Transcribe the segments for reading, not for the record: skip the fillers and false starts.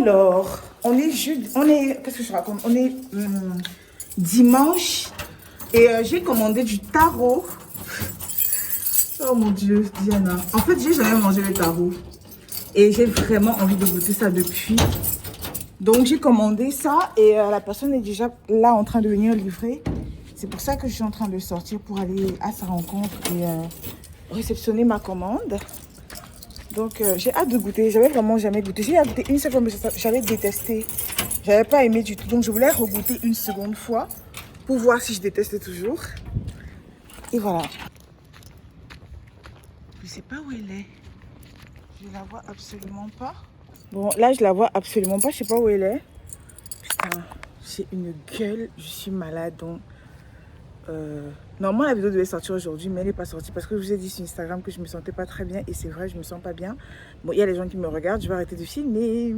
Alors, qu'est-ce que je raconte? On est dimanche et j'ai commandé du taro. Oh mon Dieu, Diana. En fait, j'ai jamais mangé le taro et j'ai vraiment envie de goûter ça depuis. Donc, j'ai commandé ça et la personne est déjà là en train de venir livrer. C'est pour ça que je suis en train de sortir pour aller à sa rencontre et réceptionner ma commande. Donc, j'ai hâte de goûter. J'avais vraiment jamais goûté. J'ai goûté une seule fois, mais j'avais détesté. J'avais pas aimé du tout. Donc, je voulais regoûter une seconde fois pour voir si je déteste toujours. Et voilà. Je sais pas où elle est. Je la vois absolument pas. Bon, là, je la vois absolument pas. Je sais pas où elle est. Putain, j'ai une gueule. Je suis malade. Donc, normalement, la vidéo devait sortir aujourd'hui, mais elle n'est pas sortie parce que je vous ai dit sur Instagram que je me sentais pas très bien. Et c'est vrai, je me sens pas bien. Bon, il y a les gens qui me regardent. Je vais arrêter de filmer.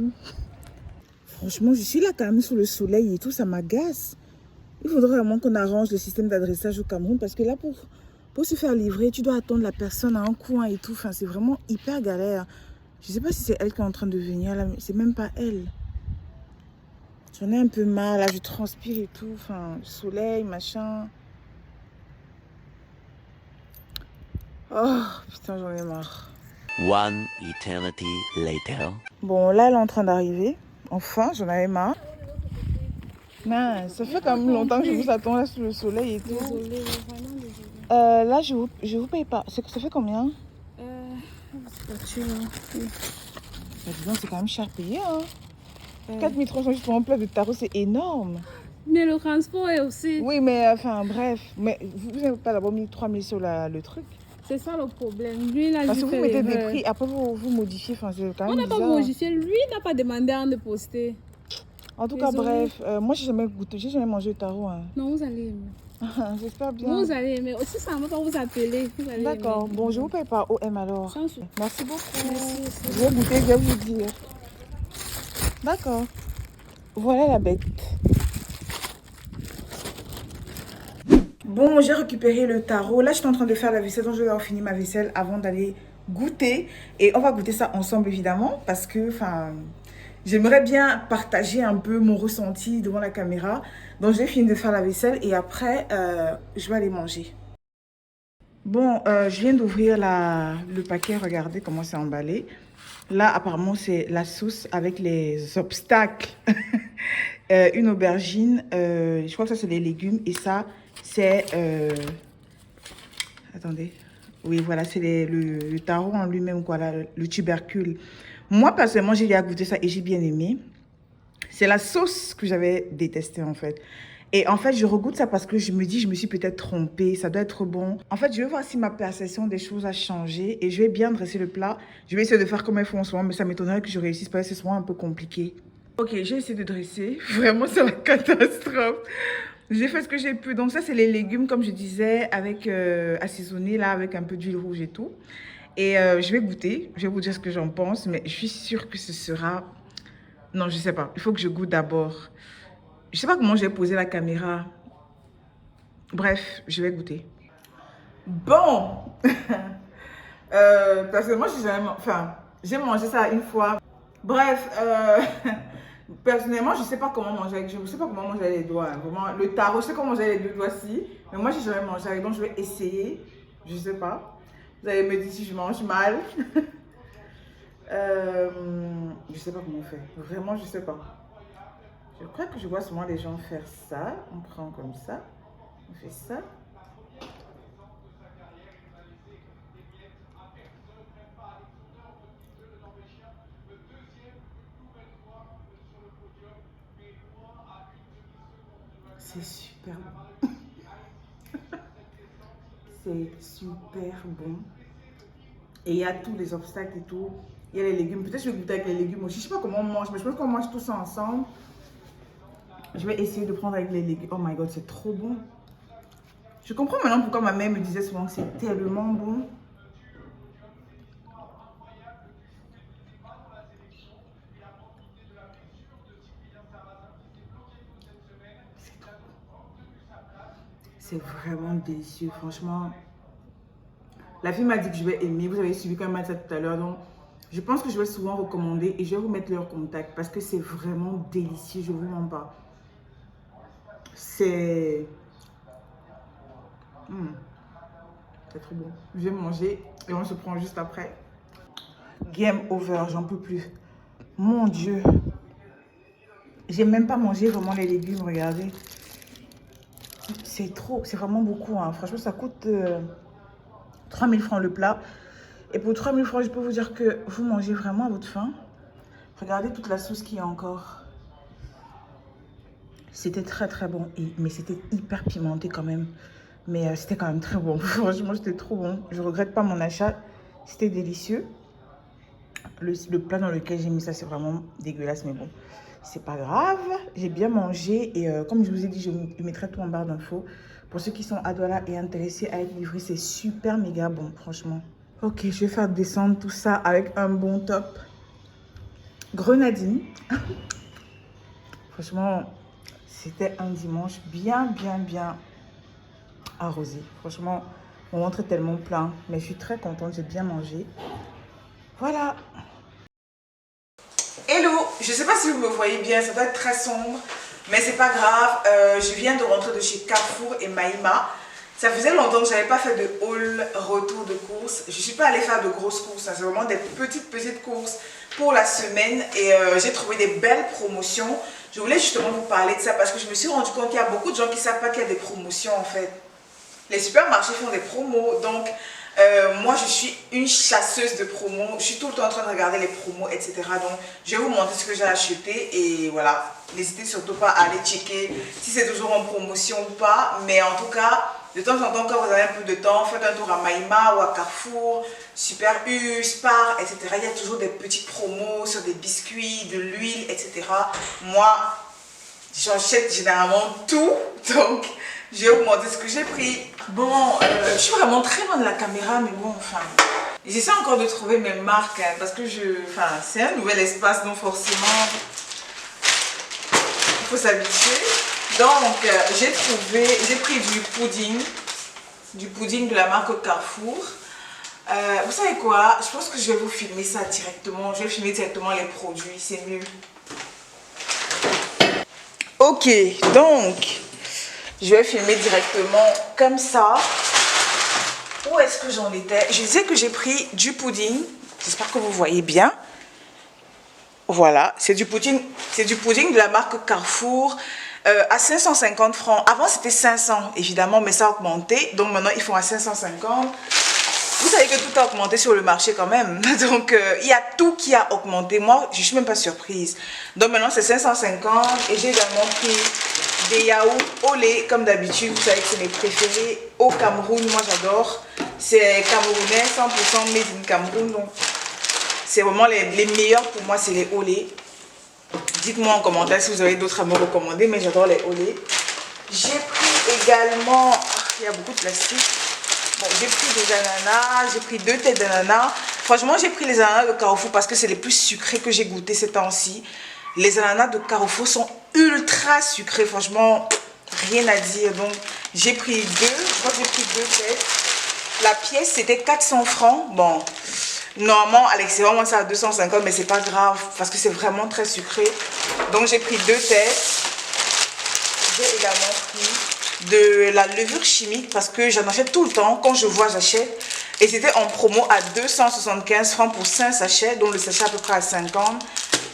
Franchement, je suis là quand même sous le soleil et tout. Ça m'agace. Il faudrait vraiment qu'on arrange le système d'adressage au Cameroun parce que là, pour se faire livrer, tu dois attendre la personne à un coin et tout. Enfin, c'est vraiment hyper galère. Je sais pas si c'est elle qui est en train de venir là, mais c'est même pas elle. J'en ai un peu mal, là, je transpire et tout. Enfin, soleil, machin. Oh, putain, j'en ai marre. One eternity later. Bon, là, elle est en train d'arriver. Enfin, j'en avais marre. Non, ça fait quand même longtemps que je vous attends là sous le soleil et tout. Désolée, vraiment désolée. Là, je vous paye pas. Ça fait combien? C'est pas Bah, disons, c'est quand même cher payé, hein. 4300 juste pour un plat de taro, c'est énorme. Mais le transport est aussi... Oui, mais enfin, bref. Mais vous n'avez pas d'abord mis 3000 sur le truc. C'est ça le problème. Lui, il a Parce que juste vous fait mettez des l'erreur. prix, après vous modifiez. Enfin, c'est quand même On n'a bizarre. pas modifié. Lui, il n'a pas demandé à de poster. En tout cas, Désolée. bref. Moi, j'ai jamais goûté, j'ai jamais mangé le taro. Hein. Non, vous allez aimer. J'espère bien. Vous allez aimer. Aussi, ça ne va pas vous appeler. Vous allez D'accord. aimer. Bon, je vous paye par OM alors. Sans souci. Merci beaucoup. Merci. Je vais goûter, je vais vous dire. D'accord. Voilà la bête. Bon, j'ai récupéré le taro. Là, je suis en train de faire la vaisselle, donc je vais avoir fini ma vaisselle avant d'aller goûter. Et on va goûter ça ensemble, évidemment, parce que, enfin, j'aimerais bien partager un peu mon ressenti devant la caméra. Donc, je vais finir de faire la vaisselle et après, je vais aller manger. Bon, je viens d'ouvrir le paquet. Regardez comment c'est emballé. Là, apparemment, c'est la sauce avec les obstacles. Une aubergine. Je crois que ça, c'est les légumes. Et ça, c'est... attendez. Oui, voilà, c'est le taro en lui-même, quoi, là, le tubercule. Moi, personnellement, j'ai déjà goûté ça et j'ai bien aimé. C'est la sauce que j'avais détestée, en fait. Et en fait, je regoute ça parce que je me dis, je me suis peut-être trompée, ça doit être bon. En fait, je vais voir si ma perception des choses a changé et je vais bien dresser le plat. Je vais essayer de faire comme elles font en ce moment, mais ça m'étonnerait que je réussisse parce que c'est souvent un peu compliqué. Ok, j'ai essayé de dresser. Vraiment, c'est la catastrophe. J'ai fait ce que j'ai pu. Donc ça, c'est les légumes, comme je disais, avec assaisonnés, là, avec un peu d'huile rouge et tout. Et je vais goûter. Je vais vous dire ce que j'en pense, mais je suis sûre que ce sera... Non, je sais pas. Il faut que je goûte d'abord. Je sais pas comment je vais poser la caméra. Bref, je vais goûter. Bon. Personnellement, j'ai mangé ça une fois. Bref, personnellement, je sais pas comment manger avec. Je ne sais pas comment manger avec les doigts. Hein. Vraiment, le taro, je sais comment manger avec les deux doigts-ci. Mais moi, j'ai jamais mangé avec. Donc, je vais essayer. Je sais pas. Vous allez me dire si je mange mal. Je sais pas comment faire. Vraiment, je sais pas. Je crois que je vois souvent les gens faire ça. On prend comme ça. On fait ça. C'est super bon. C'est super bon. Et il y a tous les obstacles et tout. Il y a les légumes. Peut-être que je vais goûter avec les légumes aussi. Je sais pas comment on mange, mais je pense qu'on mange tout ça ensemble. Je vais essayer de prendre avec les légumes. Oh my god, c'est trop bon. Je comprends maintenant pourquoi ma mère me disait souvent que c'est tellement bon. C'est vraiment délicieux, franchement. La fille m'a dit que je vais aimer. Vous avez suivi quand même ça tout à l'heure. Donc, Je pense que je vais souvent recommander et je vais vous mettre leur contact parce que c'est vraiment délicieux, je ne vous mens pas. C'est trop bon. Je vais manger et on se prend juste après. Game over, j'en peux plus. Mon Dieu. J'ai même pas mangé vraiment les légumes, regardez. C'est trop, c'est vraiment beaucoup. Hein. Franchement, ça coûte 3000 francs le plat. Et pour 3000 francs, je peux vous dire que vous mangez vraiment à votre faim. Regardez toute la sauce qu'il y a encore. C'était très très bon, mais c'était hyper pimenté quand même. Mais c'était quand même très bon. Franchement, c'était trop bon. Je regrette pas mon achat. C'était délicieux. Le plat dans lequel j'ai mis ça, c'est vraiment dégueulasse, mais bon, c'est pas grave. J'ai bien mangé et comme je vous ai dit, je mettrai tout en barre d'infos. Pour ceux qui sont à Douala et intéressés à être livrés, c'est super méga bon, franchement. Ok, je vais faire descendre tout ça avec un bon top grenadine. Franchement, c'était un dimanche bien arrosé. Franchement, mon ventre est tellement plein, mais je suis très contente, j'ai bien mangé. Voilà. Hello, je ne sais pas si vous me voyez bien, ça doit être très sombre, mais c'est pas grave. Je viens de rentrer de chez Carrefour et Maïma. Ça faisait longtemps que je n'avais pas fait de haul retour de courses. Je ne suis pas allée faire de grosses courses, hein. C'est vraiment des petites courses pour la semaine et j'ai trouvé des belles promotions. Je voulais justement vous parler de ça parce que je me suis rendu compte qu'il y a beaucoup de gens qui ne savent pas qu'il y a des promotions en fait. Les supermarchés font des promos, donc moi je suis une chasseuse de promos. Je suis tout le temps en train de regarder les promos, etc. Donc je vais vous montrer ce que j'ai acheté et voilà. N'hésitez surtout pas à aller checker si c'est toujours en promotion ou pas. Mais en tout cas, de temps en temps, quand vous avez un peu de temps, faites un tour à Maïma ou à Carrefour, Super U, Spar, etc. Il y a toujours des petites promos sur des biscuits, de l'huile, etc. Moi, j'achète généralement tout, donc je vais vous montrer ce que j'ai pris. Bon, je suis vraiment très loin de la caméra, mais bon, enfin, j'essaie encore de trouver mes marques, hein, parce que c'est un nouvel espace, donc forcément, il faut s'habituer. Donc, j'ai pris du pudding de la marque Carrefour. Vous savez quoi? Je pense que je vais vous filmer ça directement. Je vais filmer directement les produits, c'est mieux. Ok, donc, je vais filmer directement comme ça. Où est-ce que j'en étais? Je sais que j'ai pris du pudding. J'espère que vous voyez bien. Voilà, c'est du pudding de la marque Carrefour à 550 francs. Avant, c'était 500, évidemment, mais ça a augmenté. Donc, maintenant, ils font à 550. Vous savez que tout a augmenté sur le marché quand même. Donc, il y a tout qui a augmenté. Moi, je ne suis même pas surprise. Donc, maintenant, c'est 550. Et j'ai également pris des yaourts au lait, comme d'habitude. Vous savez que c'est mes préférés au Cameroun. Moi, j'adore. C'est camerounais, 100% made in Cameroun. Donc, c'est vraiment les meilleurs pour moi, c'est les au lait. Dites-moi en commentaire si vous avez d'autres à me recommander, mais j'adore les au lait. J'ai pris également... il y a beaucoup de plastique. Bon, j'ai pris des ananas, j'ai pris 2 têtes d'ananas. Franchement, j'ai pris les ananas de Carrefour parce que c'est les plus sucrés que j'ai goûté ces temps-ci. Les ananas de Carrefour sont ultra sucrés, franchement, rien à dire. Donc, j'ai pris 2, je crois que j'ai pris 2 têtes. La pièce, c'était 400 francs. Bon, normalement, à l'extérieur, moi, c'est à 250, mais c'est pas grave parce que c'est vraiment très sucré. Donc, j'ai pris 2 têtes. J'ai également pris de la levure chimique parce que j'en achète tout le temps. Quand je vois, j'achète. Et c'était en promo à 275 francs pour 5 sachets, donc le sachet à peu près à 50.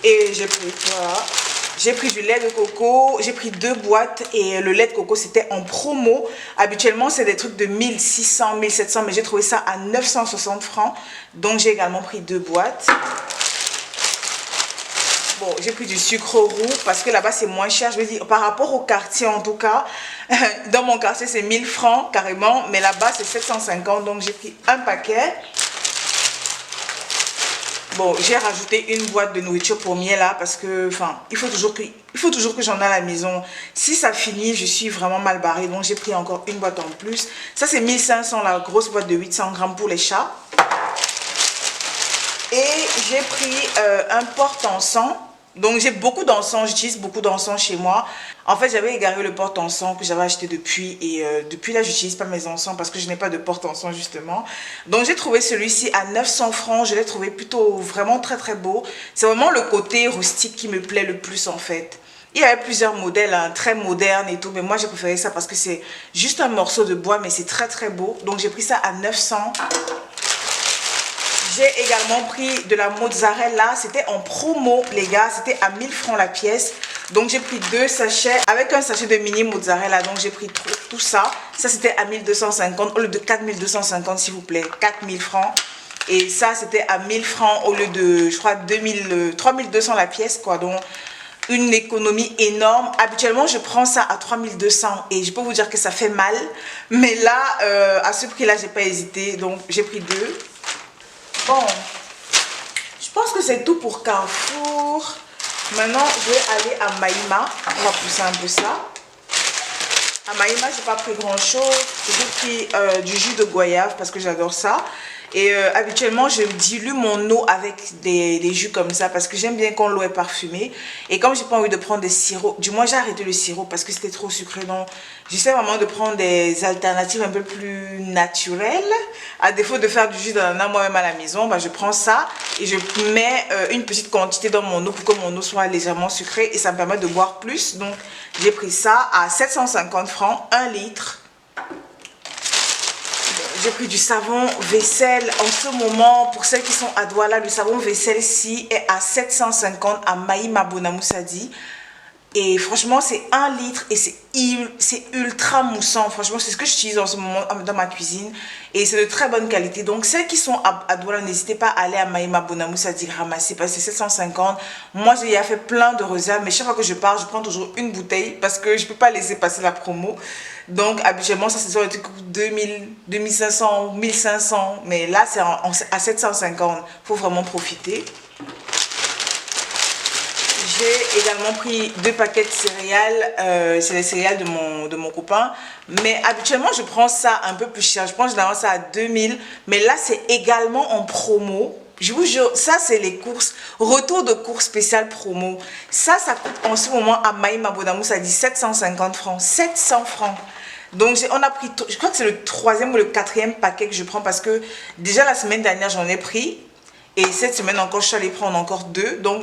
Et j'ai pris, voilà. J'ai pris du lait de coco, j'ai pris 2 boîtes et le lait de coco c'était en promo. Habituellement c'est des trucs de 1600, 1700, mais j'ai trouvé ça à 960 francs. Donc j'ai également pris 2 boîtes. Bon, j'ai pris du sucre roux parce que là-bas c'est moins cher. Je veux dire, par rapport au quartier en tout cas, dans mon quartier c'est 1000 francs carrément, mais là-bas c'est 750. Donc j'ai pris un paquet. Bon, j'ai rajouté une boîte de nourriture pour Miela parce que, enfin, il faut toujours que j'en ai à la maison. Si ça finit, je suis vraiment mal barrée. Donc, j'ai pris encore une boîte en plus. Ça, c'est 1500, la grosse boîte de 800 grammes pour les chats. Et j'ai pris un porte-encens Donc j'ai beaucoup d'encens, j'utilise beaucoup d'encens chez moi. En fait, j'avais égaré le porte-encens que j'avais acheté depuis et depuis là, j'utilise pas mes encens parce que je n'ai pas de porte-encens justement. Donc j'ai trouvé celui-ci à 900 francs, je l'ai trouvé plutôt vraiment très très beau. C'est vraiment le côté rustique qui me plaît le plus en fait. Il y avait plusieurs modèles, hein, très modernes et tout, mais moi j'ai préféré ça parce que c'est juste un morceau de bois mais c'est très très beau. Donc j'ai pris ça à 900. J'ai également pris de la mozzarella, c'était en promo les gars, c'était à 1000 francs la pièce. Donc j'ai pris 2 sachets avec un sachet de mini mozzarella, donc j'ai pris tout ça. Ça c'était à 1250 au lieu de 4250 s'il vous plaît, 4000 francs. Et ça c'était à 1000 francs au lieu de, je crois, 3200 la pièce quoi. Donc une économie énorme. Habituellement je prends ça à 3200 et je peux vous dire que ça fait mal. Mais là, à ce prix là j'ai pas hésité, donc j'ai pris 2. Bon, je pense que c'est tout pour Carrefour. Maintenant, je vais aller à Maïma. On va pousser un peu ça. À Maïma, j'ai pas pris grand chose. J'ai pris du jus de goyave parce que j'adore ça. Et habituellement, je dilue mon eau avec des jus comme ça parce que j'aime bien quand l'eau est parfumée. Et comme j'ai pas envie de prendre des sirops, du moins j'ai arrêté le sirop parce que c'était trop sucré. Donc j'essaie vraiment de prendre des alternatives un peu plus naturelles. À défaut de faire du jus d'ananas moi-même à la maison, bah, je prends ça et je mets une petite quantité dans mon eau pour que mon eau soit légèrement sucrée et ça me permet de boire plus. Donc j'ai pris ça à 750 francs, 1 litre. J'ai pris du savon vaisselle en ce moment. Pour celles qui sont à Douala, le savon vaisselle-ci est à 750 à Maïma Bonamoussadi. Et franchement, c'est 1 litre et c'est ultra moussant. Franchement, c'est ce que j'utilise en ce moment dans ma cuisine. Et c'est de très bonne qualité. Donc, celles qui sont à Douala, n'hésitez pas à aller à Maïma Bonamoussadi ramasser parce que c'est 750. Moi, j'ai fait plein de réserves. Mais chaque fois que je pars, je prends toujours une bouteille parce que je ne peux pas laisser passer la promo. Donc, habituellement, ça, c'est sur le truc 2000, 2500, 1500. Mais là, c'est à 750. Il faut vraiment profiter. J'ai également pris 2 paquets de céréales, c'est les céréales de mon copain. Mais habituellement, je prends ça un peu plus cher. Je prends généralement ça à 2000. Mais là, c'est également en promo. Je vous jure, ça, c'est les courses. Retour de course spéciale promo. Ça coûte en ce moment à Maïma Bonamou, ça dit 750 francs. 700 francs. Donc, on a pris, je crois que c'est le 3e ou le 4e paquet que je prends parce que déjà la semaine dernière, j'en ai pris. Et cette semaine encore, je suis allée prendre encore 2. Donc,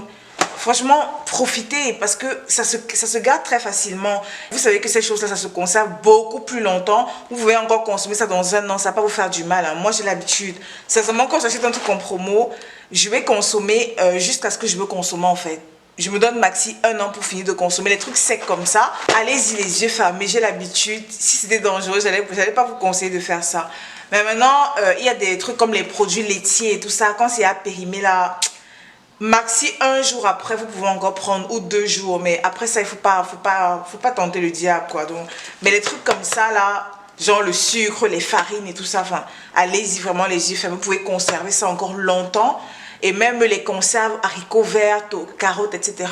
franchement, profitez parce que ça se garde très facilement. Vous savez que ces choses-là, ça se conserve beaucoup plus longtemps. Vous pouvez encore consommer ça dans 1 an, ça ne va pas vous faire du mal. Hein. Moi, j'ai l'habitude. Sincèrement, quand j'achète un truc en promo, je vais consommer jusqu'à ce que je veux consommer en fait. Je me donne maxi 1 an pour finir de consommer les trucs secs comme ça. Allez-y les yeux fermés, j'ai l'habitude. Si c'était dangereux, j'allais pas vous conseiller de faire ça. Mais maintenant, il y a des trucs comme les produits laitiers et tout ça. Quand c'est à périmer là... Maxi 1 jour après, vous pouvez encore prendre ou 2 jours. Mais après ça, il faut pas tenter le diable quoi. Donc, mais les trucs comme ça là, genre le sucre, les farines et tout ça, enfin, allez-y vraiment les yeux fermés. Vous pouvez conserver ça encore longtemps. Et même les conserves, haricots verts, carottes, etc.,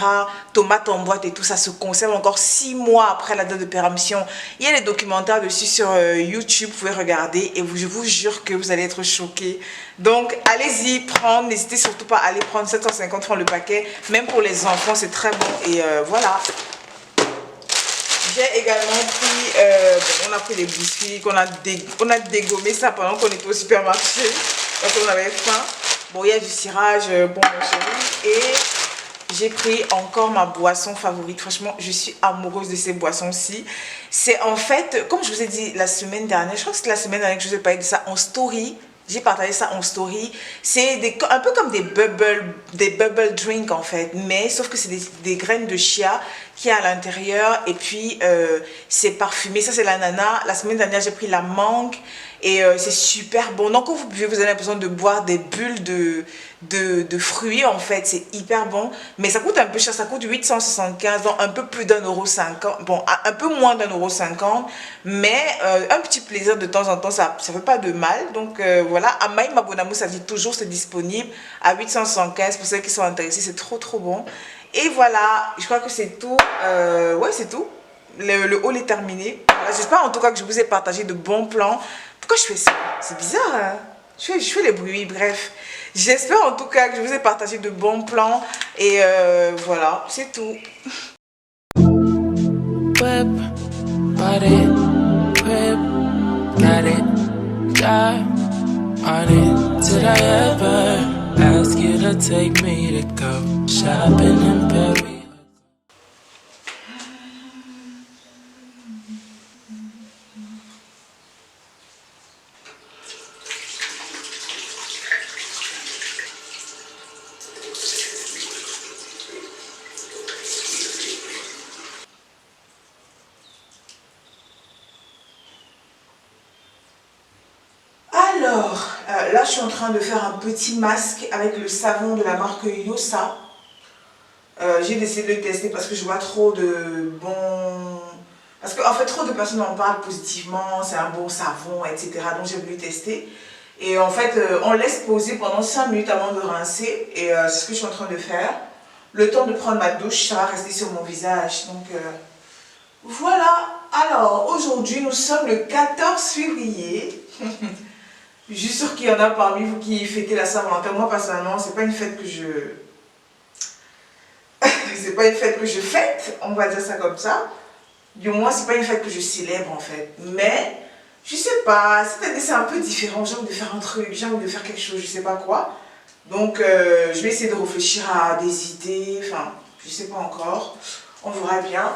tomates en boîte et tout ça se conserve encore 6 mois après la date de péremption. Il y a des documentaires dessus sur YouTube, vous pouvez regarder et je vous jure que vous allez être choqués. Donc, allez-y, prendre, n'hésitez surtout pas à aller prendre 750 francs le paquet. Même pour les enfants, c'est très bon et voilà. J'ai également pris, on a pris des biscuits, on a dégommé ça pendant qu'on était au supermarché, parce qu'on avait faim. Bon, il y a du cirage, bon, chérie. Et j'ai pris encore ma boisson favorite. Franchement, je suis amoureuse de ces boissons-ci. C'est en fait, comme je vous ai dit la semaine dernière, je crois que c'est la semaine dernière que je vous ai parlé de ça en story. J'ai partagé ça en story. C'est un peu comme des bubble drinks en fait. Mais sauf que c'est des graines de chia qui est à l'intérieur. Et puis, c'est parfumé. Ça, c'est l'ananas. La semaine dernière, j'ai pris la mangue. Et c'est super bon. Donc, quand vous buvez, vous avez l'impression de boire des bulles de fruits, en fait. C'est hyper bon. Mais ça coûte un peu cher. Ça coûte 875, donc un peu plus d'1,50 €. Bon, un peu moins d'1,50 €. Mais un petit plaisir de temps en temps, ça ne fait pas de mal. Donc, voilà. À Maïma Bonamou, ça dit toujours, c'est disponible à 875. Pour ceux qui sont intéressés, c'est trop, trop bon. Et voilà. Je crois que c'est tout. Ouais, c'est tout. Le haul est terminé. Voilà, j'espère en tout cas que je vous ai partagé de bons plans. Pourquoi je fais ça? C'est bizarre, hein? Je fais les bruits, bref. J'espère en tout cas que je vous ai partagé de bons plans. Et voilà, c'est tout. Whip, body, whip, got it, die on it. Did I ever ask you to take me to go shopping in Paris? Alors, là, je suis en train de faire un petit masque avec le savon de la marque Yosa. J'ai décidé de le tester parce que je vois trop de bons... Parce qu'en fait, trop de personnes en parlent positivement, c'est un bon savon, etc. Donc, j'ai voulu tester. Et en fait, on laisse poser pendant 5 minutes avant de rincer. Et c'est ce que je suis en train de faire. Le temps de prendre ma douche, ça va rester sur mon visage. Donc, voilà. Alors, aujourd'hui, nous sommes le 14 février. Je suis sûre qu'il y en a parmi vous qui fêtez la Saint-Valentin. Moi, personnellement, c'est pas une fête que je... c'est pas une fête que je fête, on va dire ça comme ça. Du moins, c'est pas une fête que je célèbre, en fait. Mais, je sais pas, cette année, c'est un peu différent. J'ai envie de faire un truc, j'ai envie de faire quelque chose, je sais pas quoi. Donc, je vais essayer de réfléchir à des idées. Enfin, je sais pas encore. On verra bien.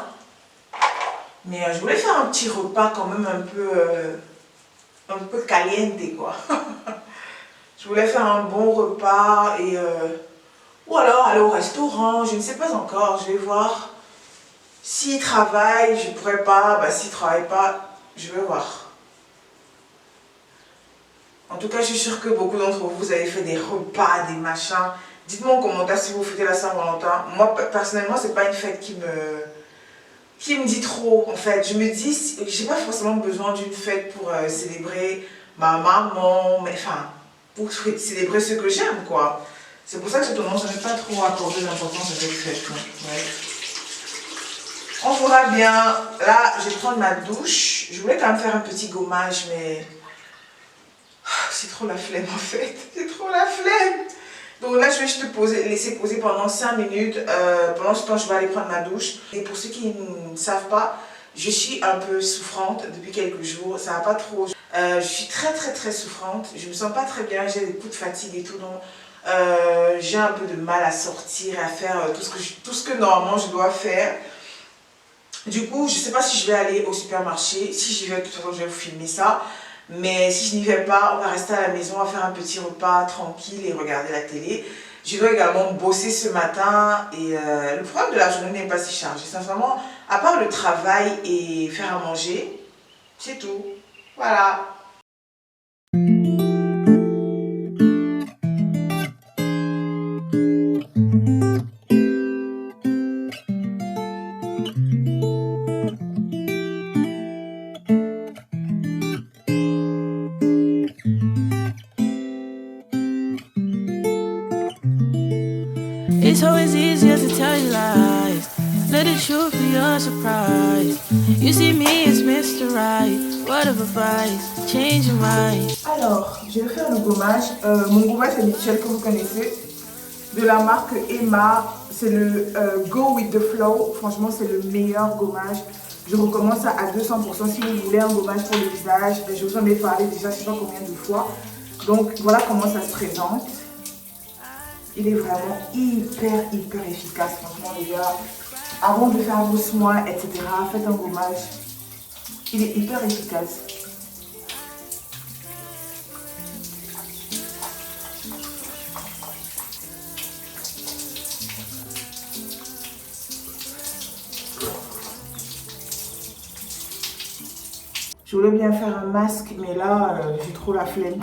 Mais je voulais faire un petit repas quand même un peu caliente, quoi. Je voulais faire un bon repas et ou alors aller au restaurant, je ne sais pas encore, je vais voir. S'il travaille, je ne pourrais pas, bah, s'il ne travaille pas, je vais voir. En tout cas, je suis sûre que beaucoup d'entre vous, vous avez fait des repas, des machins. Dites-moi en commentaire si vous fêtez la Saint-Valentin. Moi, personnellement, c'est pas une fête qui me dit trop, en fait. Je me dis, j'ai pas forcément besoin d'une fête pour célébrer ma maman, mais enfin, pour célébrer ce que j'aime, quoi. C'est pour ça que j'ai tendance à ne pas trop accorder l'importance de cette fête, quoi. Ouais. On verra bien. Là, je vais prendre ma douche. Je voulais quand même faire un petit gommage, mais c'est trop la flemme, en fait. C'est trop la flemme. Donc là, je vais juste laisser poser pendant 5 minutes. Pendant ce temps, je vais aller prendre ma douche. Et pour ceux qui ne savent pas, je suis un peu souffrante depuis quelques jours. Ça va pas trop. Je suis très souffrante. Je me sens pas très bien. J'ai des coups de fatigue et tout. Donc, j'ai un peu de mal à sortir, à faire tout ce que normalement je dois faire. Du coup, je sais pas si je vais aller au supermarché. Si j'y vais, de toute façon, je vais vous filmer ça. Mais si je n'y vais pas, on va rester à la maison, on va faire un petit repas tranquille et regarder la télé. Je dois également bosser ce matin et le programme de la journée n'est pas si chargé. Sincèrement, à part le travail et faire à manger, c'est tout. Voilà. It's always easier to tell you lies. Let the truth be your surprise. You see me as Mr. Right. What of advice? Change your mind. Alors, je vais faire le gommage. Mon gommage habituel que vous connaissez, de la marque Emma. C'est le Go With The Flow. Franchement, c'est le meilleur gommage. Je recommence ça à 200%. Si vous voulez un gommage pour le visage, je vous en ai parlé déjà, je ne sais pas combien de fois. Donc, voilà comment ça se présente. Il est vraiment hyper efficace. Franchement, les gars, avant de faire vos soins, etc., faites un gommage. Il est hyper efficace. Je voulais bien faire un masque, mais là, j'ai trop la flemme.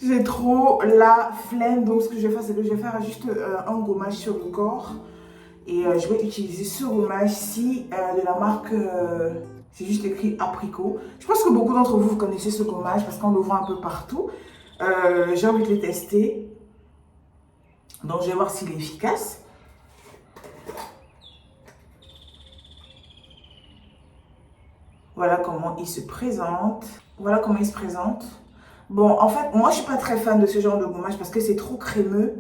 J'ai trop la flemme. Donc, ce que je vais faire, c'est que je vais faire juste un gommage sur le corps. Et je vais utiliser ce gommage-ci de la marque... c'est juste écrit Apricot. Je pense que beaucoup d'entre vous connaissez ce gommage parce qu'on le voit un peu partout. J'ai envie de le tester. Donc, je vais voir s'il est efficace. Voilà comment il se présente. Voilà comment il se présente. Bon, en fait, moi, je suis pas très fan de ce genre de gommage parce que c'est trop crémeux.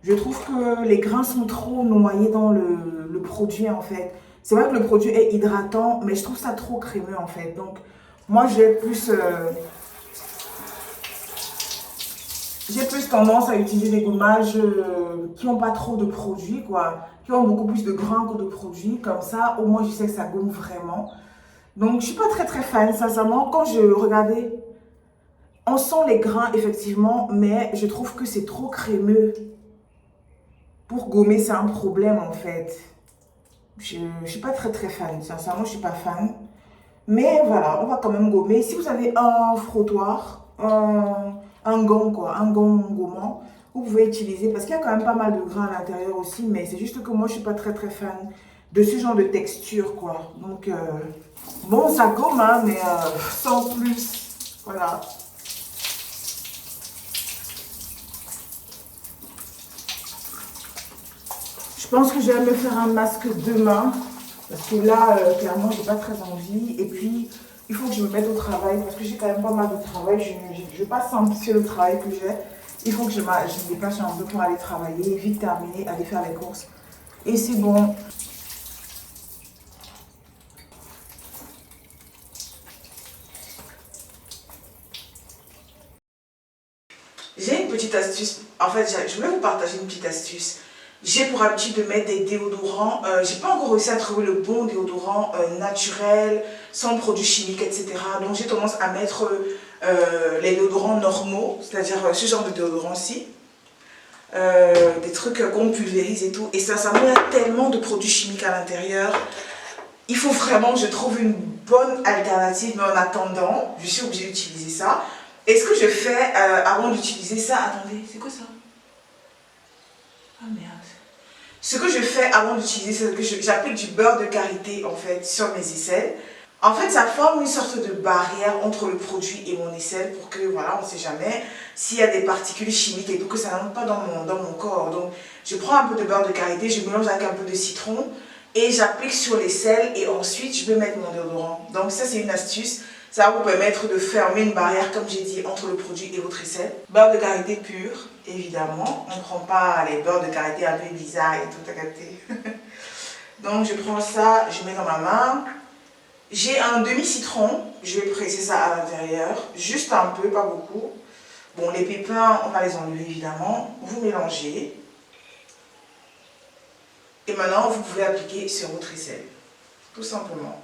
Je trouve que les grains sont trop noyés dans le produit, en fait. C'est vrai que le produit est hydratant, mais je trouve ça trop crémeux, en fait. Donc, moi, j'ai plus tendance à utiliser des gommages qui n'ont pas trop de produits, quoi. Qui ont beaucoup plus de grains que de produits. Comme ça, au moins, je sais que ça gomme vraiment. Donc, je suis pas très fan, sincèrement. Quand je regardais, on sent les grains, effectivement, mais je trouve que c'est trop crémeux. Pour gommer, c'est un problème, en fait. Je ne suis pas très fan. Sincèrement, je ne suis pas fan. Mais voilà, on va quand même gommer. Si vous avez un frottoir, un gant, quoi, un gant gommant, vous pouvez utiliser. Parce qu'il y a quand même pas mal de grains à l'intérieur aussi. Mais c'est juste que moi, je ne suis pas très fan de ce genre de texture, quoi. Donc, bon, ça gomme, hein, mais sans plus. Voilà. Je pense que je vais me faire un masque demain. Parce que là, clairement, j'ai pas très envie. Et puis, il faut que je me mette au travail. Parce que j'ai quand même pas mal de travail. Je ne vais pas sentir le travail que j'ai. Il faut que je me déplace un peu pour aller travailler. Vite terminer, aller faire les courses. Et c'est bon. J'ai une petite astuce. En fait, je voulais vous partager une petite astuce. J'ai pour habitude de mettre des déodorants. J'ai pas encore réussi à trouver le bon déodorant naturel, sans produits chimiques, etc. Donc j'ai tendance à mettre les déodorants normaux, c'est-à-dire ce genre de déodorant-ci. Des trucs qu'on pulvérise et tout. Et sincèrement, il y a tellement de produits chimiques à l'intérieur. Il faut vraiment, je trouve, une bonne alternative. Mais en attendant, je suis obligée d'utiliser ça. Et ce que je fais avant d'utiliser ça... Attendez, c'est quoi ça? Ah merde. Ce que je fais avant d'utiliser, c'est que j'applique du beurre de karité en fait sur mes aisselles. En fait, ça forme une sorte de barrière entre le produit et mon aisselle pour que, voilà, on ne sait jamais s'il y a des particules chimiques et tout, que ça n'entre pas dans mon corps. Donc, je prends un peu de beurre de karité, je mélange avec un peu de citron et j'applique sur l'aisselle et ensuite, je vais mettre mon déodorant. Donc, ça, c'est une astuce. Ça va vous permettre de fermer une barrière, comme j'ai dit, entre le produit et votre aisselle. Beurre de karité pur, évidemment. On ne prend pas les beurres de karité un peu bizarres et tout à capter. Donc, je prends ça, je mets dans ma main. J'ai un demi-citron. Je vais presser ça à l'intérieur. Juste un peu, pas beaucoup. Bon, les pépins, on va les enlever, évidemment. Vous mélangez. Et maintenant, vous pouvez appliquer sur votre aisselle. Tout simplement.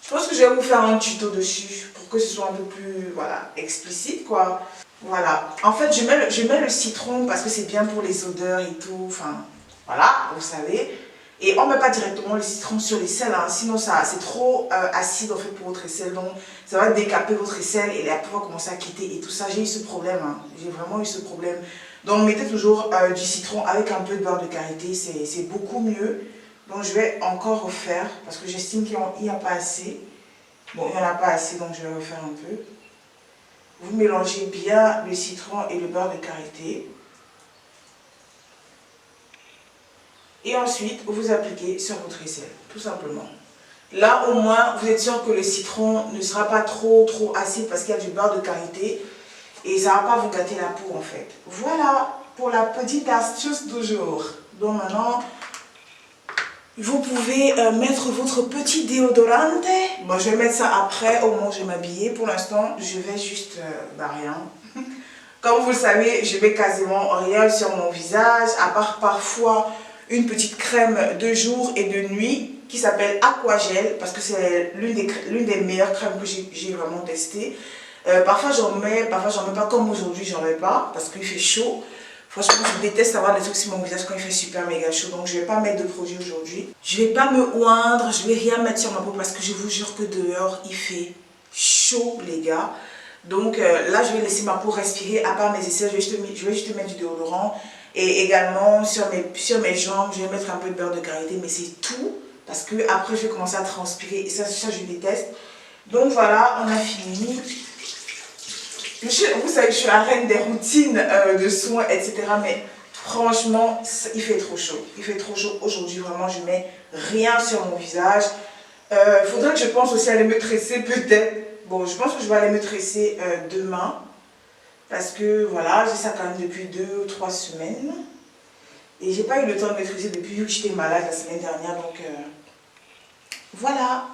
Je pense que je vais vous faire un tuto dessus pour que ce soit un peu plus, voilà, explicite, quoi. Voilà. En fait, je mets le citron parce que c'est bien pour les odeurs et tout. Enfin, voilà, vous savez. Et on ne met pas directement le citron sur l'aisselle, hein, sinon c'est trop acide en fait pour votre aisselle. Donc, ça va décaper votre aisselle et la peau va commencer à quitter et tout ça. J'ai eu ce problème, hein. J'ai vraiment eu ce problème. Donc, mettez toujours du citron avec un peu de beurre de karité, c'est beaucoup mieux. Donc je vais encore refaire parce que j'estime qu'il n'y a pas assez. Bon, il n'y en a pas assez, donc je vais refaire un peu. Vous mélangez bien le citron et le beurre de karité. Et ensuite, vous appliquez sur votre aisselle, tout simplement. Là, au moins, vous êtes sûr que le citron ne sera pas trop acide parce qu'il y a du beurre de karité. Et ça ne va pas vous gâter la peau, en fait. Voilà pour la petite astuce du jour. Donc maintenant... Vous pouvez mettre votre petit déodorant. Bon, je vais mettre ça après, au moment où je vais m'habiller. Pour l'instant, je vais juste, rien. Comme vous le savez, je vais quasiment rien sur mon visage, à part parfois une petite crème de jour et de nuit qui s'appelle Aquagel, parce que c'est l'une des meilleures crèmes que j'ai vraiment testées. Parfois j'en mets pas, comme aujourd'hui, j'en mets pas, parce qu'il fait chaud. Franchement, je déteste avoir des trucs sur mon visage quand il fait super méga chaud. Donc, je ne vais pas mettre de produit aujourd'hui. Je ne vais pas me oindre. Je ne vais rien mettre sur ma peau parce que je vous jure que dehors, il fait chaud, les gars. Donc, là, je vais laisser ma peau respirer. À part mes aisselles, je vais juste mettre du déodorant. Et également, sur mes jambes, je vais mettre un peu de beurre de karité. Mais c'est tout. Parce que après, je vais commencer à transpirer. Et ça, je déteste. Donc, voilà, on a fini. Vous savez, je suis la reine des routines de soins, etc. Mais franchement, il fait trop chaud. Il fait trop chaud aujourd'hui. Vraiment, je ne mets rien sur mon visage. Faudrait que je pense aussi à aller me tresser peut-être. Bon, je pense que je vais aller me tresser demain. Parce que voilà, j'ai ça quand même depuis 2 ou 3 semaines. Et j'ai pas eu le temps de me tresser depuis que j'étais malade la semaine dernière. Donc voilà.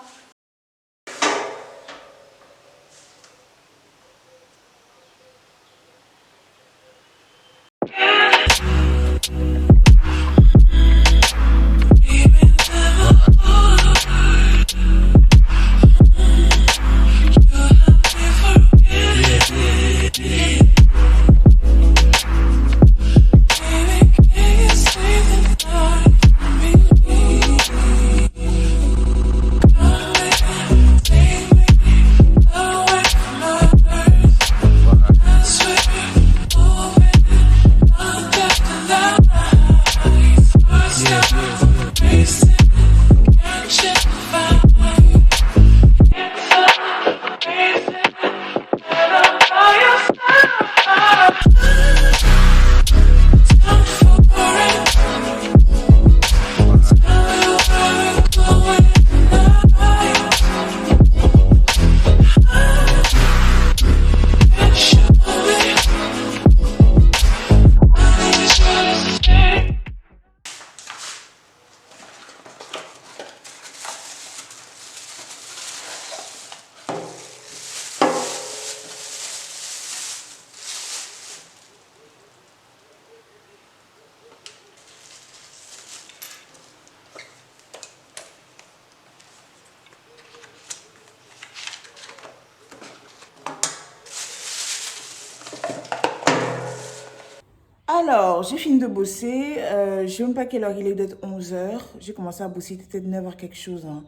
Alors, j'ai fini de bosser. Je ne sais même pas quelle heure il est, d'être 11h. J'ai commencé à bosser, peut-être 9h quelque chose. Hein.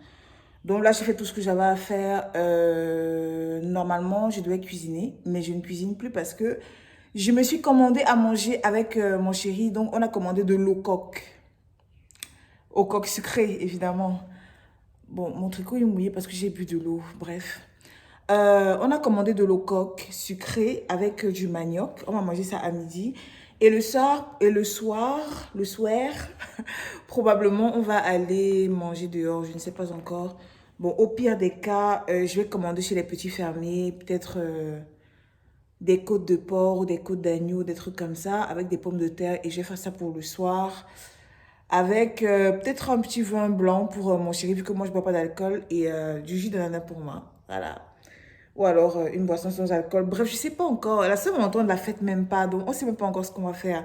Donc là, j'ai fait tout ce que j'avais à faire. Normalement, je devais cuisiner, mais je ne cuisine plus parce que je me suis commandé à manger avec mon chéri. Donc, on a commandé de l'eau coque. Au coque sucrée, évidemment. Bon, mon tricot est mouillé parce que j'ai bu de l'eau. Bref. On a commandé de l'eau coque sucrée avec du manioc. On va manger ça à midi. Et le soir, probablement, on va aller manger dehors. Je ne sais pas encore. Bon, au pire des cas, je vais commander chez les petits fermiers, peut-être des côtes de porc ou des côtes d'agneau, des trucs comme ça, avec des pommes de terre. Et je vais faire ça pour le soir. Avec peut-être un petit vin blanc pour mon chéri, vu que moi, je ne bois pas d'alcool. Et du jus d'ananas pour moi. Voilà. Ou alors une boisson sans alcool. Bref, je ne sais pas encore. La Saint-Valentin, on ne la fête même pas. Donc, on ne sait même pas encore ce qu'on va faire.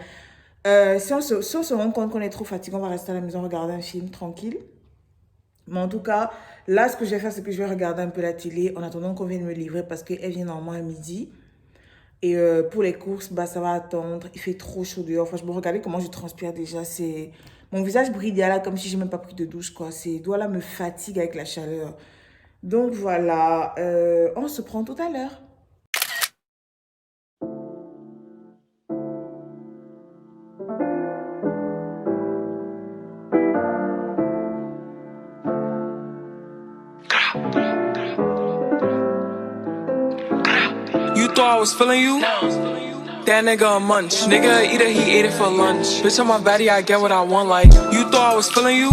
Si on se rend compte qu'on est trop fatigué, on va rester à la maison, regarder un film tranquille. Mais en tout cas, là, ce que je vais faire, c'est que je vais regarder un peu la télé en attendant qu'on vienne me livrer parce qu'elle vient normalement à midi. Et pour les courses, bah, ça va attendre. Il fait trop chaud dehors. Franchement, regardez comment je transpire déjà. Mon visage brille là comme si je n'ai même pas pris de douche, quoi. Ces doigts-là me fatiguent avec la chaleur. Donc voilà, on se prend tout à l'heure. You thought I was feeling you? That nigga a munch. Nigga eat it, he ate it for lunch. Bitch on my body, I get what I want like. You thought I was feeling you?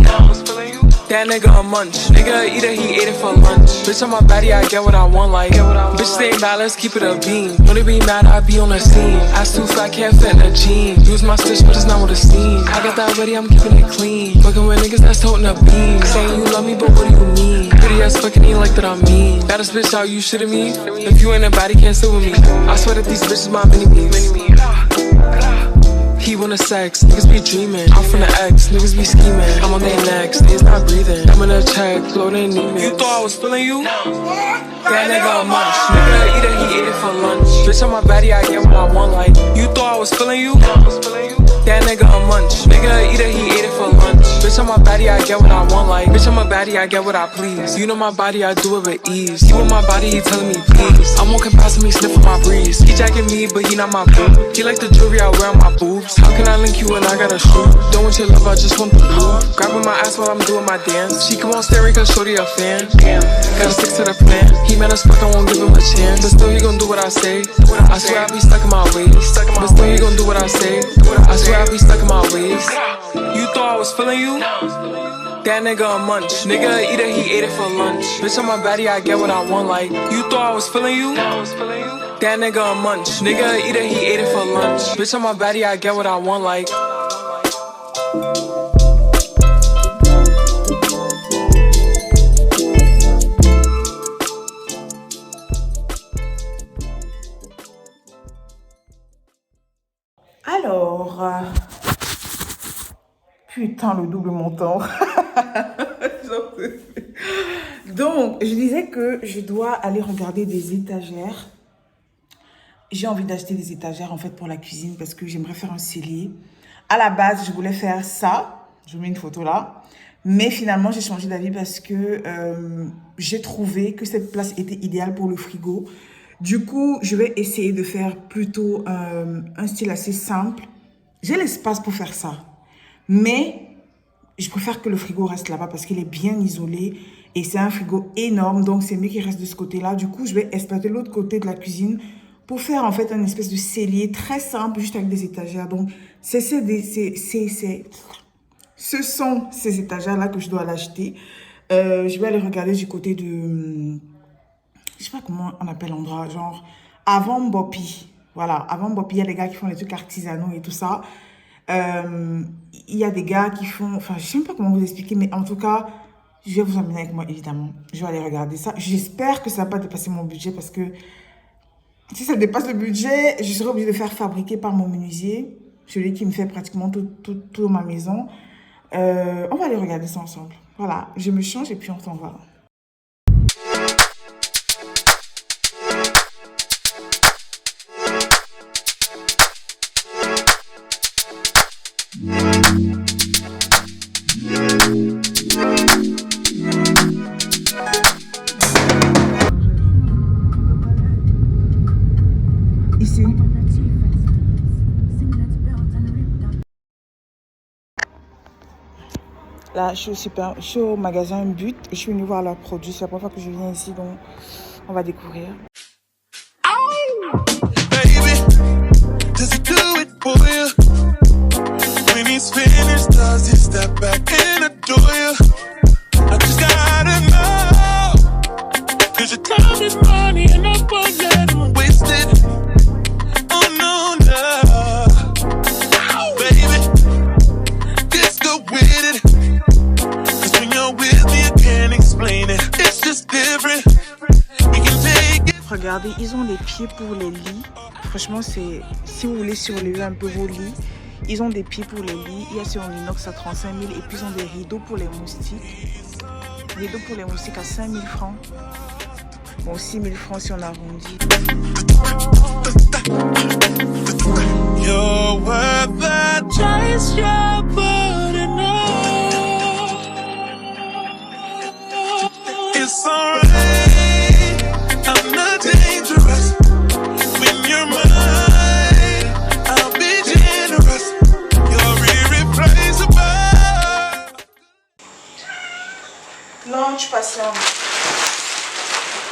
That nigga a munch. Nigga eat it, he ate it for lunch. Bitch on my body, I get what I want like. Bitch stay mad, let's keep it a beam. When they be mad, I be on the scene. Ass too fat, can't fit in a jean. Use my stitch, but it's not what it seems. I got that ready, I'm keeping it clean. Fucking with niggas that's toting a beam. Saying you love me, but what do you mean? Pretty ass fucking ain't like that I mean. Baddest bitch out, you shitting me? If you ain't a baddie, can't sit with me. I swear that these bitches my mini-me's. He wanna sex, niggas be dreaming. I'm from the X, niggas be scheming. I'm on their necks, they's not breathing. I'm in a check, floating demons. You thought I was feeling you? That nigga a munch. Nigga eat it, he ate it for lunch. Bitch on my body, I get what I want like. You thought I was feeling you? That nigga a munch. Nigga eat it, he ate it for lunch. Bitch on my body, I get what I want like. Bitch on my body, I get what I please. You know my body, I do it with ease. He with my body, he telling me please. I'm walking past him, he sniffing my breeze. He jacking me, but he not my boo. He like the jewelry I wear on my boobs. How can I link you when I got a shoe? Don't want your love, I just want the blue. Grabbing my ass while I'm doing my dance. She come on staring cause shorty a fan. Gotta stick to the plan. He mad as fuck, I won't give him a chance. But still he gon' do what I say. I swear I be stuck in my ways. But still he gon' do what I say. I swear I be stuck in my ways. You thought I was feeling you. That nigga a munch. Nigga eat it, he ate it for lunch. Bitch, on my body, I get what I want. Like, you thought I was feeling you? That nigga a munch. Nigga eat it, he ate it for lunch. Bitch, on my body, I get what I want. Like. Alors, putain, le double montant. Donc, je disais que je dois aller regarder des étagères. J'ai envie d'acheter des étagères en fait pour la cuisine parce que j'aimerais faire un cellier. À la base, je voulais faire ça. Je vous mets une photo là. Mais finalement, j'ai changé d'avis parce que j'ai trouvé que cette place était idéale pour le frigo. Du coup, je vais essayer de faire plutôt un style assez simple. J'ai l'espace pour faire ça. Mais je préfère que le frigo reste là-bas parce qu'il est bien isolé. Et c'est un frigo énorme. Donc, c'est mieux qu'il reste de ce côté-là. Du coup, je vais exploiter l'autre côté de la cuisine pour faire en fait un espèce de cellier très simple, juste avec des étagères. Donc, ce sont ces étagères-là que je dois l'acheter. Je vais aller regarder du côté de... Je sais pas comment on appelle l'endroit, genre avant Mbopi. Voilà, avant Mbopi, il y a des gars qui font des trucs artisanaux et tout ça. Il y a des gars qui font... Enfin, je sais même pas comment vous expliquer, mais en tout cas, je vais vous emmener avec moi, évidemment. Je vais aller regarder ça. J'espère que ça va pas dépasser mon budget parce que si ça dépasse le budget, je serai obligée de faire fabriquer par mon menuisier, celui qui me fait pratiquement toute ma maison. On va aller regarder ça ensemble. Voilà, je me change et puis on s'en va. Ici. Là, je suis au magasin But. Je suis venue voir leurs produits. C'est la première fois que je viens ici, donc on va découvrir. Baby, does he do it for you? When he's finished, does he step back and adore you? I just gotta know, 'cause your time is money and I won't let him waste it. Oh no, no, baby, just go with it. 'Cause when you're with me, I can't explain it. It's just different. We can take it. Regardez, ils ont des pieds pour les lits. Franchement, c'est si vous voulez surlever un peu vos lits, ils ont des pieds pour les lits. Il y a sur un inox à 35 000 et puis ils ont des rideaux pour les moustiques. Rideaux pour les moustiques à 5 000 francs. Bon, 6 000 francs si on arrondit. You're worth the chase, you're putting on. It's alright, I'm not dangerous. When you're mine, I'll be generous. You're irreplaceable. Lunch patient.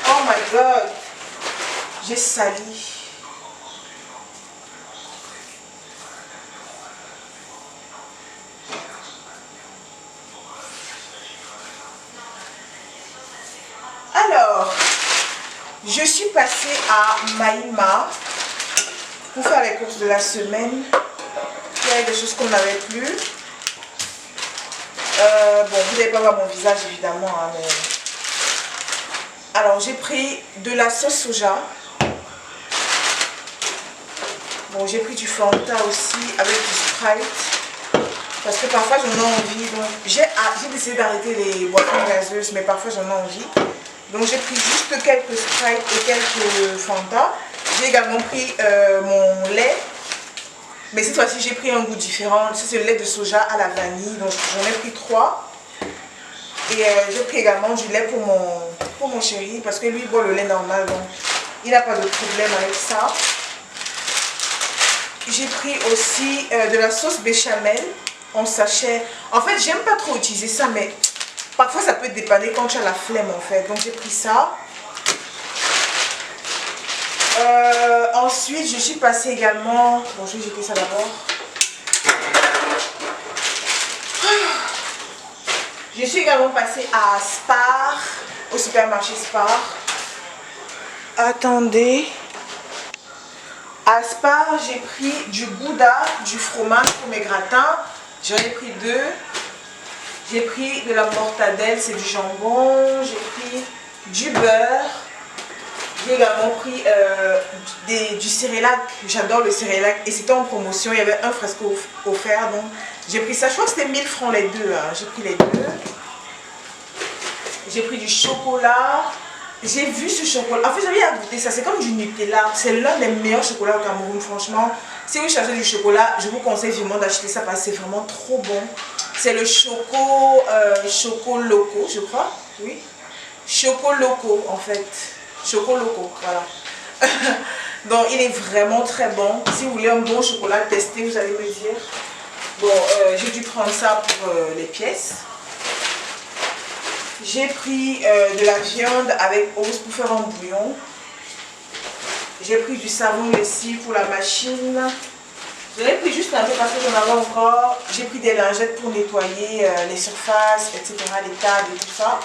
Oh my god. J'ai sali. Alors, je suis passée à Maïma pour faire les courses de la semaine. Il y avait des choses qu'on n'avait plus. Bon, vous n'allez pas voir mon visage évidemment, hein, mais... Alors, j'ai pris de la sauce soja. Bon, j'ai pris du Fanta aussi avec du Sprite. Parce que parfois j'en ai envie. Donc, j'ai décidé d'arrêter les boissons gazeuses, mais parfois j'en ai envie. Donc, j'ai pris juste quelques Sprite et quelques Fanta. J'ai également pris mon lait. Mais cette fois-ci, j'ai pris un goût différent. C'est le lait de soja à la vanille. Donc, j'en ai pris 3. Et j'ai pris également du lait pour mon chéri. Parce que lui, il boit le lait normal. Donc, il n'a pas de problème avec ça. J'ai pris aussi de la sauce béchamel en sachet. En fait, j'aime pas trop utiliser ça. Mais parfois, ça peut te dépanner quand tu as la flemme, en fait. Donc, j'ai pris ça. Ensuite, je suis passée également... Bon, je vais jeter ça d'abord. Je suis également passée à Spar, au supermarché Spar. Attendez. À Spar, j'ai pris du gouda, du fromage pour mes gratins. J'en ai pris 2. J'ai pris de la mortadelle, c'est du jambon. J'ai pris du beurre. J'ai également pris du cérélac. J'adore le cérélac et c'était en promotion. Il y avait un fresco offert, donc j'ai pris ça. Je crois que c'était 1000 francs les deux. Hein. J'ai pris les deux. J'ai pris du chocolat. J'ai vu ce chocolat. En fait, j'avais à goûter ça. C'est comme du Nutella. C'est l'un des meilleurs chocolats au Cameroun, franchement. Si vous cherchez du chocolat, je vous conseille vivement d'acheter ça parce que c'est vraiment trop bon. C'est le Choco Loco, je crois. Oui. Choco Loco, en fait. Choco Loco, voilà. Donc, il est vraiment très bon. Si vous voulez un bon chocolat, testez, vous allez me dire. Bon, j'ai dû prendre ça pour les pièces. J'ai pris de la viande avec os pour faire un bouillon. J'ai pris du savon lessive pour la machine. J'en ai pris juste un peu parce que j'en avais encore. J'ai pris des lingettes pour nettoyer les surfaces, etc., les tables et tout ça.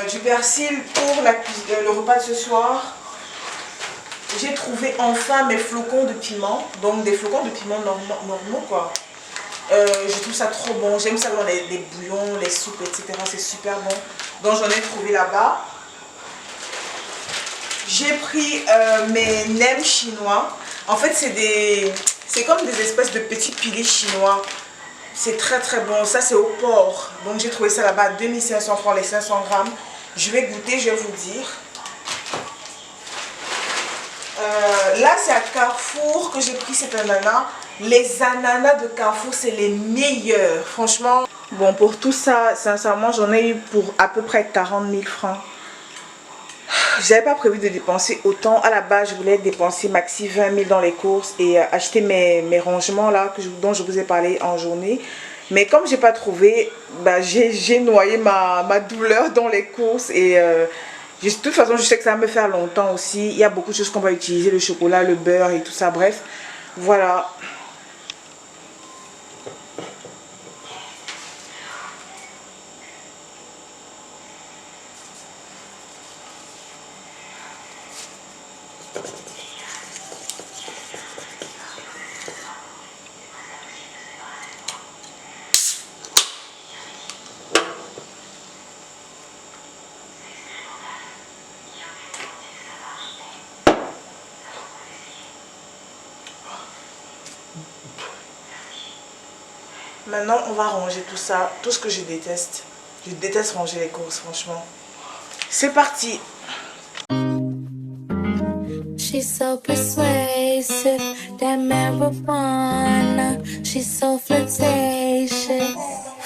Du persil pour le repas de ce soir. J'ai trouvé enfin mes flocons de piment. Donc des flocons de piment normaux quoi. Je trouve ça trop bon. J'aime ça dans les bouillons, les soupes, etc. C'est super bon. Donc j'en ai trouvé là-bas. J'ai pris mes nems chinois. En fait, c'est comme des espèces de petits pilés chinois. C'est très très bon. Ça, c'est au porc. Donc j'ai trouvé ça là-bas à 2500 francs les 500 grammes. Je vais goûter, je vais vous dire. Là, c'est à Carrefour que j'ai pris cet ananas. Les ananas de Carrefour, c'est les meilleurs. Franchement, bon, pour tout ça, sincèrement, j'en ai eu pour à peu près 40 000 francs. Je n'avais pas prévu de dépenser autant. À la base, je voulais dépenser maxi 20 000 dans les courses et acheter mes rangements là dont je vous ai parlé en journée. Mais comme j'ai pas trouvé, bah, j'ai noyé ma douleur dans les courses et de toute façon, je sais que ça va me faire longtemps aussi. Il y a beaucoup de choses qu'on va utiliser, le chocolat, le beurre et tout ça. Bref, voilà. Maintenant, on va ranger tout ça, tout ce que je déteste. Je déteste ranger les courses, franchement. C'est parti. She's so persuasive, that marijuana. She's so flirtatious.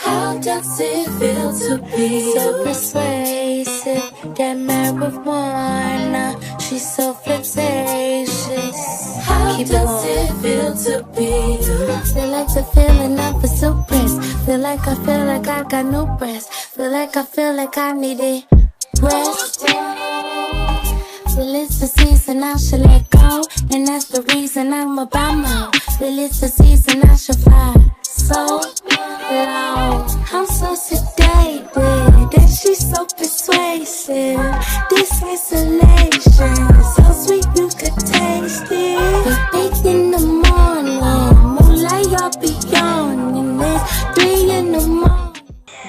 How does it feel to be so persuasive, that marijuana? She's so flirtatious. How does it feel to be? Feel like the feeling of a suppressed. Feel like I got no breath. Feel like I need it rest. Feel it's the season I should let go, and that's the reason I'm about more. Feel it's the season I should fly so low. I'm so sedated, and she's so persuasive. This isolation, so sweet you could taste it. 8 in the morning, moonlight y'all be yawning. It's 3 in the morning.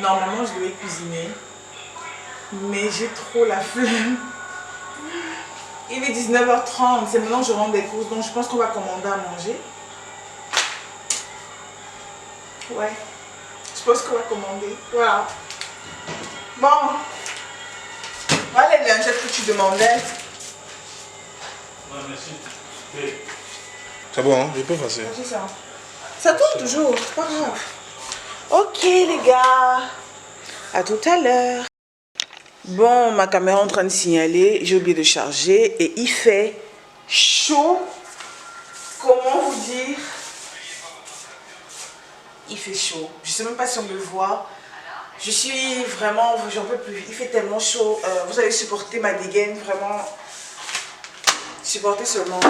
Normalement, je devais cuisiner, mais j'ai trop la flemme. Il est 19h30, c'est maintenant que je rentre des courses, donc je pense qu'on va commander à manger. Ouais, je pense qu'on va commander. Voilà. Bon, voilà les lingettes que tu demandais. Non, merci. C'est bon, hein? Je peux passer. C'est ça. Ça tourne toujours, c'est pas grave. Ok les gars, à tout à l'heure. Bon, ma caméra est en train de signaler, j'ai oublié de charger et il fait chaud. Comment vous dire? Il fait chaud. Je sais même pas si on me voit. Je suis vraiment, j'en peux plus. Il fait tellement chaud. Vous allez supporter ma dégaine, vraiment. Supporter seulement.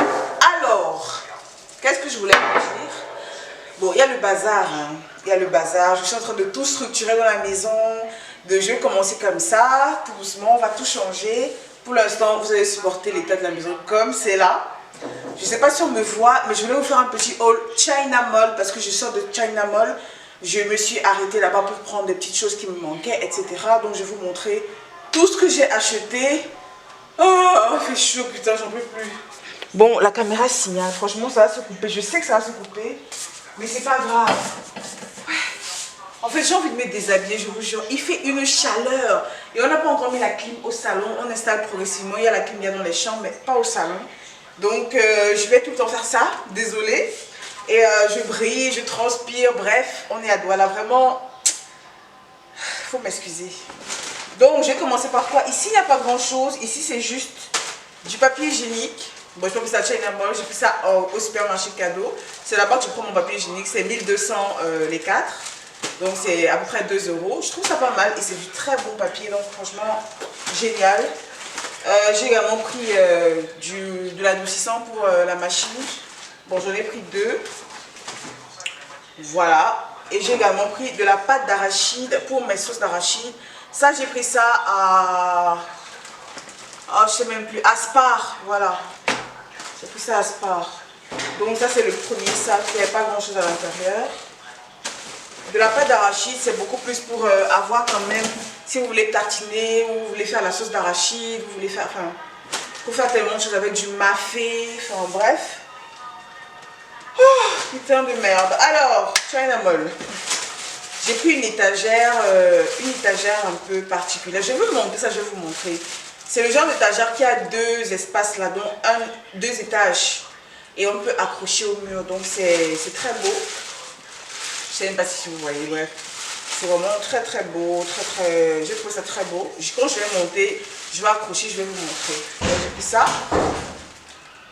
Alors, qu'est-ce que je voulais vous dire? Bon, il y a le bazar, hein. Il y a le bazar. Je suis en train de tout structurer dans la maison. Je vais commencer comme ça, tout doucement, on va tout changer. Pour l'instant, vous allez supporter l'état de la maison comme c'est là. Je ne sais pas si on me voit, mais je voulais vous faire un petit haul China Mall parce que je sors de China Mall. Je me suis arrêtée là-bas pour prendre des petites choses qui me manquaient, etc. Donc, je vais vous montrer tout ce que j'ai acheté. Oh, il fait chaud, putain, j'en peux plus. Bon, la caméra signale. Franchement, ça va se couper. Je sais que ça va se couper, mais c'est pas grave. Ouais. En fait, j'ai envie de me déshabiller, je vous jure. Il fait une chaleur. Et on n'a pas encore mis la clim au salon. On installe progressivement. Il y a la clim bien dans les chambres, mais pas au salon. Donc, je vais tout le temps faire ça. Désolée. Et je brille, je transpire. Bref, on est à Douala. Vraiment, faut m'excuser. Donc, je vais commencer par quoi? Ici, il n'y a pas grand-chose. Ici, c'est juste du papier hygiénique. Bon, je peux ça à China Mall. J'ai pris ça au supermarché cadeau. C'est là-bas que je prends mon papier hygiénique. C'est 1200 les 4. Donc, c'est à peu près 2 €. Je trouve ça pas mal. Et c'est du très bon papier. Donc, franchement, génial. J'ai également pris de l'adoucissant pour la machine. Bon, j'en ai pris 2. Voilà. Et j'ai également pris de la pâte d'arachide pour mes sauces d'arachide. Ça, j'ai pris ça à... Oh, je sais même plus. À Spar, voilà. J'ai pris ça à Spar. Donc, ça, c'est le premier sac. Il n'y a pas grand-chose à l'intérieur. De la pâte d'arachide, c'est beaucoup plus pour avoir quand même... Si vous voulez tartiner, ou vous voulez faire la sauce d'arachide, vous voulez faire... Enfin, pour faire tellement de choses avec du mafé, enfin, bref. Oh, putain de merde. Alors, China Mall. J'ai pris une étagère un peu particulière. Je vais vous montrer ça, je vais vous montrer. C'est le genre d'étagère qui a 2 espaces là, dont 2 étages. Et on peut accrocher au mur, donc c'est très beau. Je ne sais même pas si vous voyez, bref. C'est vraiment très très beau, je trouve ça très beau. Quand je vais monter, je vais accrocher, je vais vous montrer. J'ai pris ça.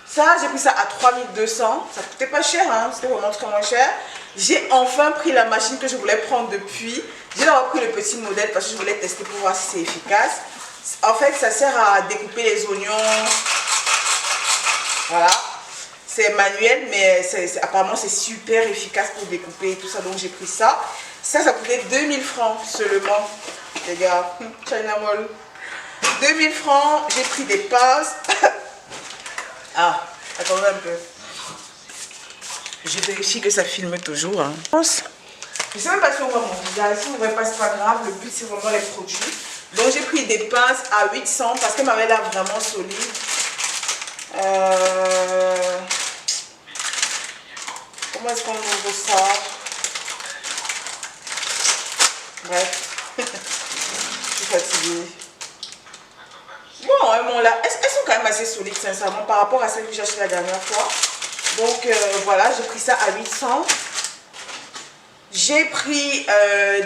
Ça, j'ai pris ça à 3200. Ça coûtait pas cher, hein. C'était vraiment très moins cher. J'ai enfin pris la machine que je voulais prendre depuis. J'ai d'abord pris le petit modèle parce que je voulais tester pour voir si c'est efficace. En fait, ça sert à découper les oignons. Voilà. C'est manuel, mais apparemment c'est super efficace pour découper et tout ça. Donc j'ai pris ça. Ça coûtait 2000 francs seulement. Les gars, China Mall. 2000 francs. J'ai pris des pinces. Ah, attendez un peu. Je vérifie que ça filme toujours. Hein. Je ne sais même pas si on voit mon visage. Si on ne voit pas, c'est pas grave. Le but, c'est vraiment les produits. Donc, j'ai pris des pinces à 800 parce qu'elles m'avaient l'air vraiment solides. Comment est-ce qu'on ouvre ça? Bref. Je suis fatiguée. Bon, elles sont quand même assez solides, sincèrement, par rapport à celles que j'ai achetées la dernière fois. Donc, voilà, j'ai pris ça à 800. J'ai pris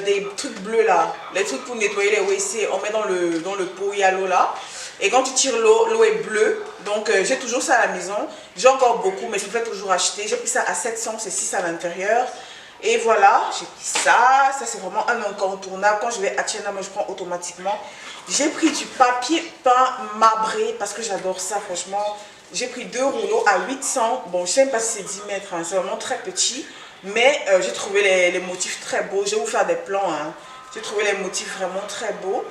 des trucs bleus là, les trucs pour nettoyer les WC. On met dans le pot, il y a l'eau là. Et quand tu tires l'eau, l'eau est bleue. Donc, j'ai toujours ça à la maison. J'ai encore beaucoup, mais je peux toujours acheter. J'ai pris ça à 700, c'est 6 à l'intérieur. Et voilà, j'ai pris ça. Ça, c'est vraiment un incontournable. Quand je vais à China, moi, je prends automatiquement. J'ai pris du papier peint marbré parce que j'adore ça, franchement. J'ai pris 2 rouleaux à 800. Bon, je ne sais même pas si c'est 10 mètres, hein. C'est vraiment très petit. Mais j'ai trouvé les motifs très beaux. Je vais vous faire des plans. Hein. J'ai trouvé les motifs vraiment très beaux.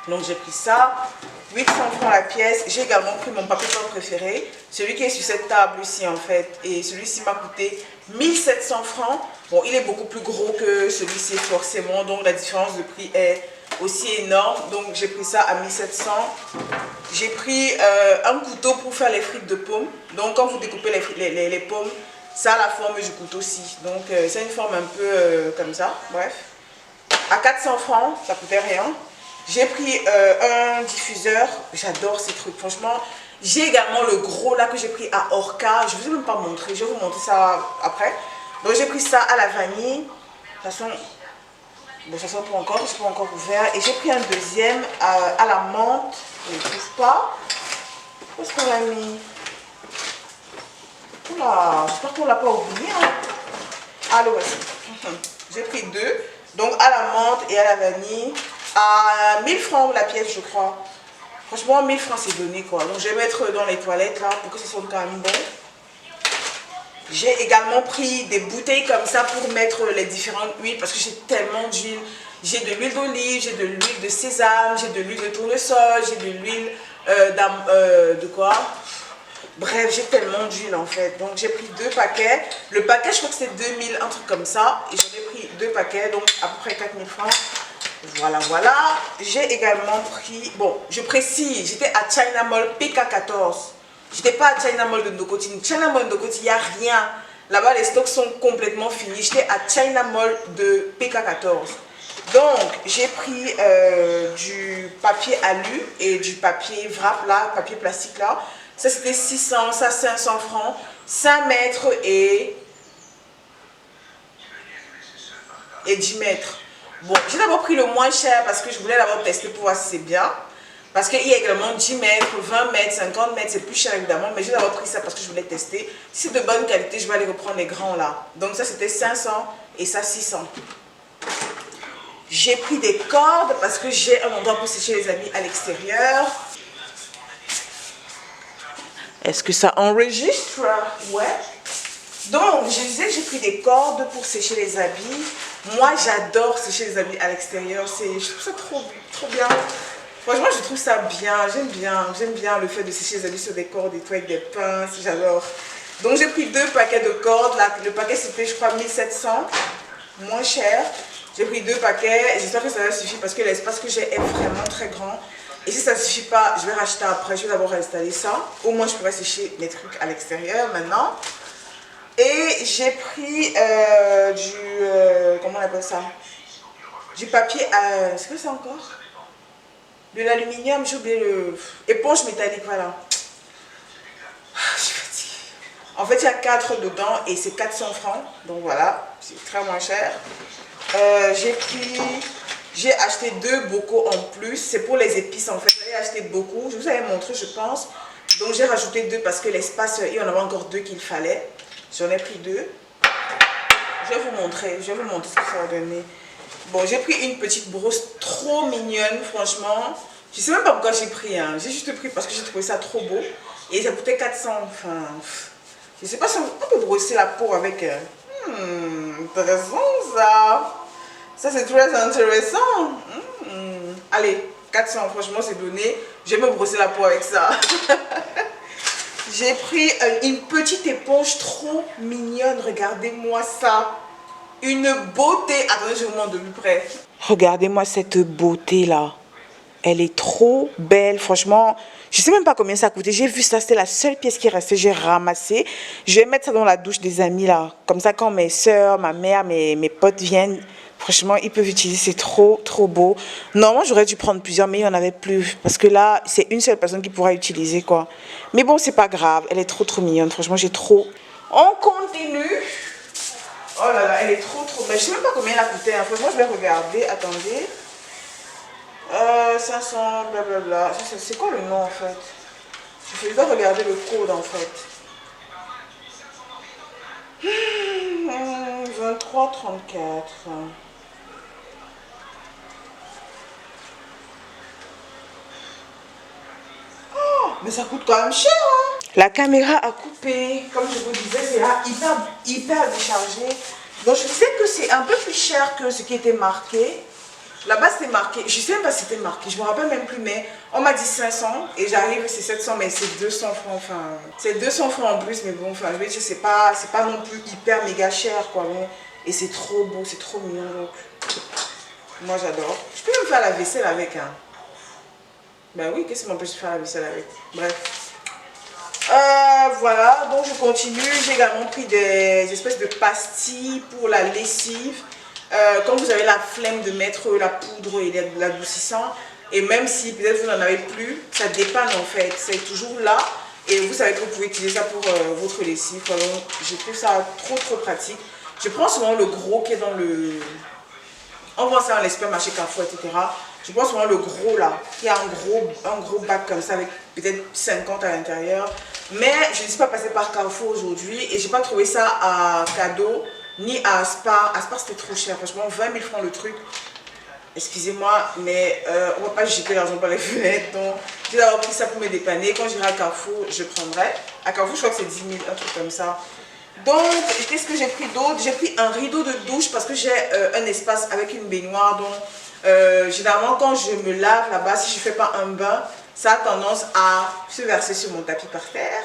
Donc, j'ai pris ça. 800 francs la pièce. J'ai également pris mon papier peint préféré. Celui qui est sur cette table ici, en fait. Et celui-ci m'a coûté 1700 francs. Bon, il est beaucoup plus gros que celui-ci, forcément. Donc, la différence de prix est aussi énorme. Donc, j'ai pris ça à 1700. J'ai pris un couteau pour faire les frites de pommes. Donc, quand vous découpez les pommes, ça a la forme du couteau aussi. Donc, c'est une forme un peu comme ça. Bref. À 400 francs, ça coûtait rien. J'ai pris un diffuseur. J'adore ces trucs, franchement. J'ai également le gros là que j'ai pris à Orca. Je ne vous ai même pas montré. Je vais vous montrer ça après. Donc, j'ai pris ça à la vanille. De toute façon, bon, ça sent pas encore. Je ne suis pas encore ouvert. Et j'ai pris un deuxième à la menthe. Je ne trouve pas. Où est-ce qu'on l'a mis? Oula, j'espère qu'on ne l'a pas oublié. Hein. Alors, voici. J'ai pris 2. Donc, à la menthe et à la vanille. À 1000 francs la pièce, je crois. Franchement, 1000 francs, c'est donné, quoi. Donc, je vais mettre dans les toilettes, là, pour que ce soit quand même bon. J'ai également pris des bouteilles comme ça pour mettre les différentes huiles parce que j'ai tellement d'huile. J'ai de l'huile d'olive, j'ai de l'huile de sésame, j'ai de l'huile de tournesol, j'ai de l'huile de quoi? Bref, j'ai tellement d'huile en fait. Donc j'ai pris 2 paquets. Le paquet, je crois que c'était 2000, un truc comme ça. Et j'en ai pris 2 paquets, donc à peu près 4000 francs. Voilà, voilà. J'ai également pris... Bon, je précise, j'étais à China Mall PK14. J'étais pas à China Mall de Ndokoti. China Mall de Ndokoti, il n'y a rien. Là-bas, les stocks sont complètement finis. J'étais à China Mall de PK14. Donc, j'ai pris du papier alu et du papier wrap là, papier plastique là. Ça, c'était 600, ça 500 francs. 5 mètres et 10 mètres. Bon, j'ai d'abord pris le moins cher parce que je voulais d'abord tester pour voir si c'est bien. Parce qu'il y a également 10 mètres, 20 mètres, 50 mètres, c'est plus cher évidemment. Mais j'ai d'abord pris ça parce que je voulais tester. Si c'est de bonne qualité, je vais aller reprendre les grands là. Donc ça, c'était 500 et ça 600. J'ai pris des cordes parce que j'ai un endroit pour sécher les habits à l'extérieur. Est-ce que ça enregistre? Ouais. Donc, je disais que j'ai pris des cordes pour sécher les habits. Moi, j'adore sécher les habits à l'extérieur. Je trouve ça trop bien. Franchement, je trouve ça bien. J'aime bien le fait de sécher les habits sur des cordes et tout avec des pinces. J'adore. Donc, j'ai pris 2 paquets de cordes. Là, le paquet, c'était, je crois, 1700. Moins cher. J'ai pris 2 paquets. J'espère que ça va suffire parce que l'espace que j'ai est vraiment très grand. Et si ça ne suffit pas, je vais racheter après. Je vais d'abord installer ça. Au moins, je pourrais sécher mes trucs à l'extérieur maintenant. Et j'ai pris comment on appelle ça? Du papier, est-ce que c'est encore? De l'aluminium, j'ai oublié le... Éponge métallique, voilà. Je suis fatiguée. En fait, il y a 4 dedans et c'est 400 francs. Donc voilà, c'est très moins cher. J'ai acheté 2 bocaux en plus. C'est pour les épices en fait. J'ai acheté beaucoup. Je vous avais montré, je pense. Donc j'ai rajouté 2 parce que l'espace, il y en avait encore 2 qu'il fallait. J'en ai pris 2. Je vais vous montrer ce que ça va donner. Bon, j'ai pris une petite brosse trop mignonne, franchement. Je sais même pas pourquoi j'ai pris. Hein. J'ai juste pris parce que j'ai trouvé ça trop beau. Et ça coûtait 400. Enfin, je sais pas si on peut brosser la peau avec. Intéressant ça. Ça c'est très intéressant. Allez, 400, franchement c'est donné. Je vais me brosser la peau avec ça. J'ai pris une petite éponge trop mignonne. Regardez-moi ça. Une beauté. Attendez, je vous montre de plus près. Regardez-moi cette beauté là. Elle est trop belle. Franchement, je sais même pas combien ça a coûté. J'ai vu ça. C'était la seule pièce qui restait. J'ai ramassé. Je vais mettre ça dans la douche des amis là. Comme ça, quand mes soeurs, ma mère, mes potes viennent, franchement, ils peuvent utiliser. C'est trop beau. Normalement, j'aurais dû prendre plusieurs, mais il n'y en avait plus. Parce que là, c'est une seule personne qui pourra utiliser, quoi. Mais bon, c'est pas grave. Elle est trop mignonne. Franchement, j'ai trop... On continue. Oh là là, elle est trop belle. Je sais même pas combien elle a coûté. Hein. Franchement, je vais regarder. Attendez. 500, blablabla. C'est quoi le nom, en fait? Je dois regarder le code, en fait. 23,34. Mais ça coûte quand même cher, hein? La caméra a coupé. Comme je vous disais, c'est là hyper déchargé. Donc je sais que c'est un peu plus cher que ce qui était marqué. Là-bas c'était marqué, je sais même pas si c'était marqué, je me rappelle même plus, mais on m'a dit 500 et j'arrive, c'est 700, mais c'est 200 francs, enfin, c'est 200 francs en plus, mais bon, enfin, je veux dire, c'est pas non plus hyper méga cher, quoi, mais, et c'est trop beau, c'est trop mignon, donc, moi j'adore. Je peux même faire la vaisselle avec, hein. Ben oui, qu'est-ce qui m'empêche de faire la vaisselle avec? Bref. Voilà, donc je continue, j'ai également pris des espèces de pastilles pour la lessive. Quand vous avez la flemme de mettre la poudre et l'adoucissant, et même si peut-être vous n'en avez plus, ça dépanne en fait, c'est toujours là, et vous savez que vous pouvez utiliser ça pour votre lessive. Donc, je trouve ça trop pratique. Je prends souvent le gros qui est dans le... On vend ça dans les supermarchés Carrefour, etc. Je prends souvent le gros là, qui a un gros bac comme ça avec peut-être 50 à l'intérieur. Mais je ne suis pas passée par Carrefour aujourd'hui et je n'ai pas trouvé ça à cadeau. Ni à Aspar. Aspar c'était trop cher, franchement 20 000 francs le truc. Excusez-moi, mais on ne va pas jeter l'argent par les fenêtres. Donc j'ai d'abord pris ça pour me dépanner. Quand j'irai à Carrefour, je prendrai. À Carrefour, je crois que c'est 10 000, un truc comme ça. Donc, qu'est-ce que j'ai pris d'autre? J'ai pris un rideau de douche parce que j'ai un espace avec une baignoire. Donc, généralement, quand je me lave là-bas, si je ne fais pas un bain, ça a tendance à se verser sur mon tapis par terre.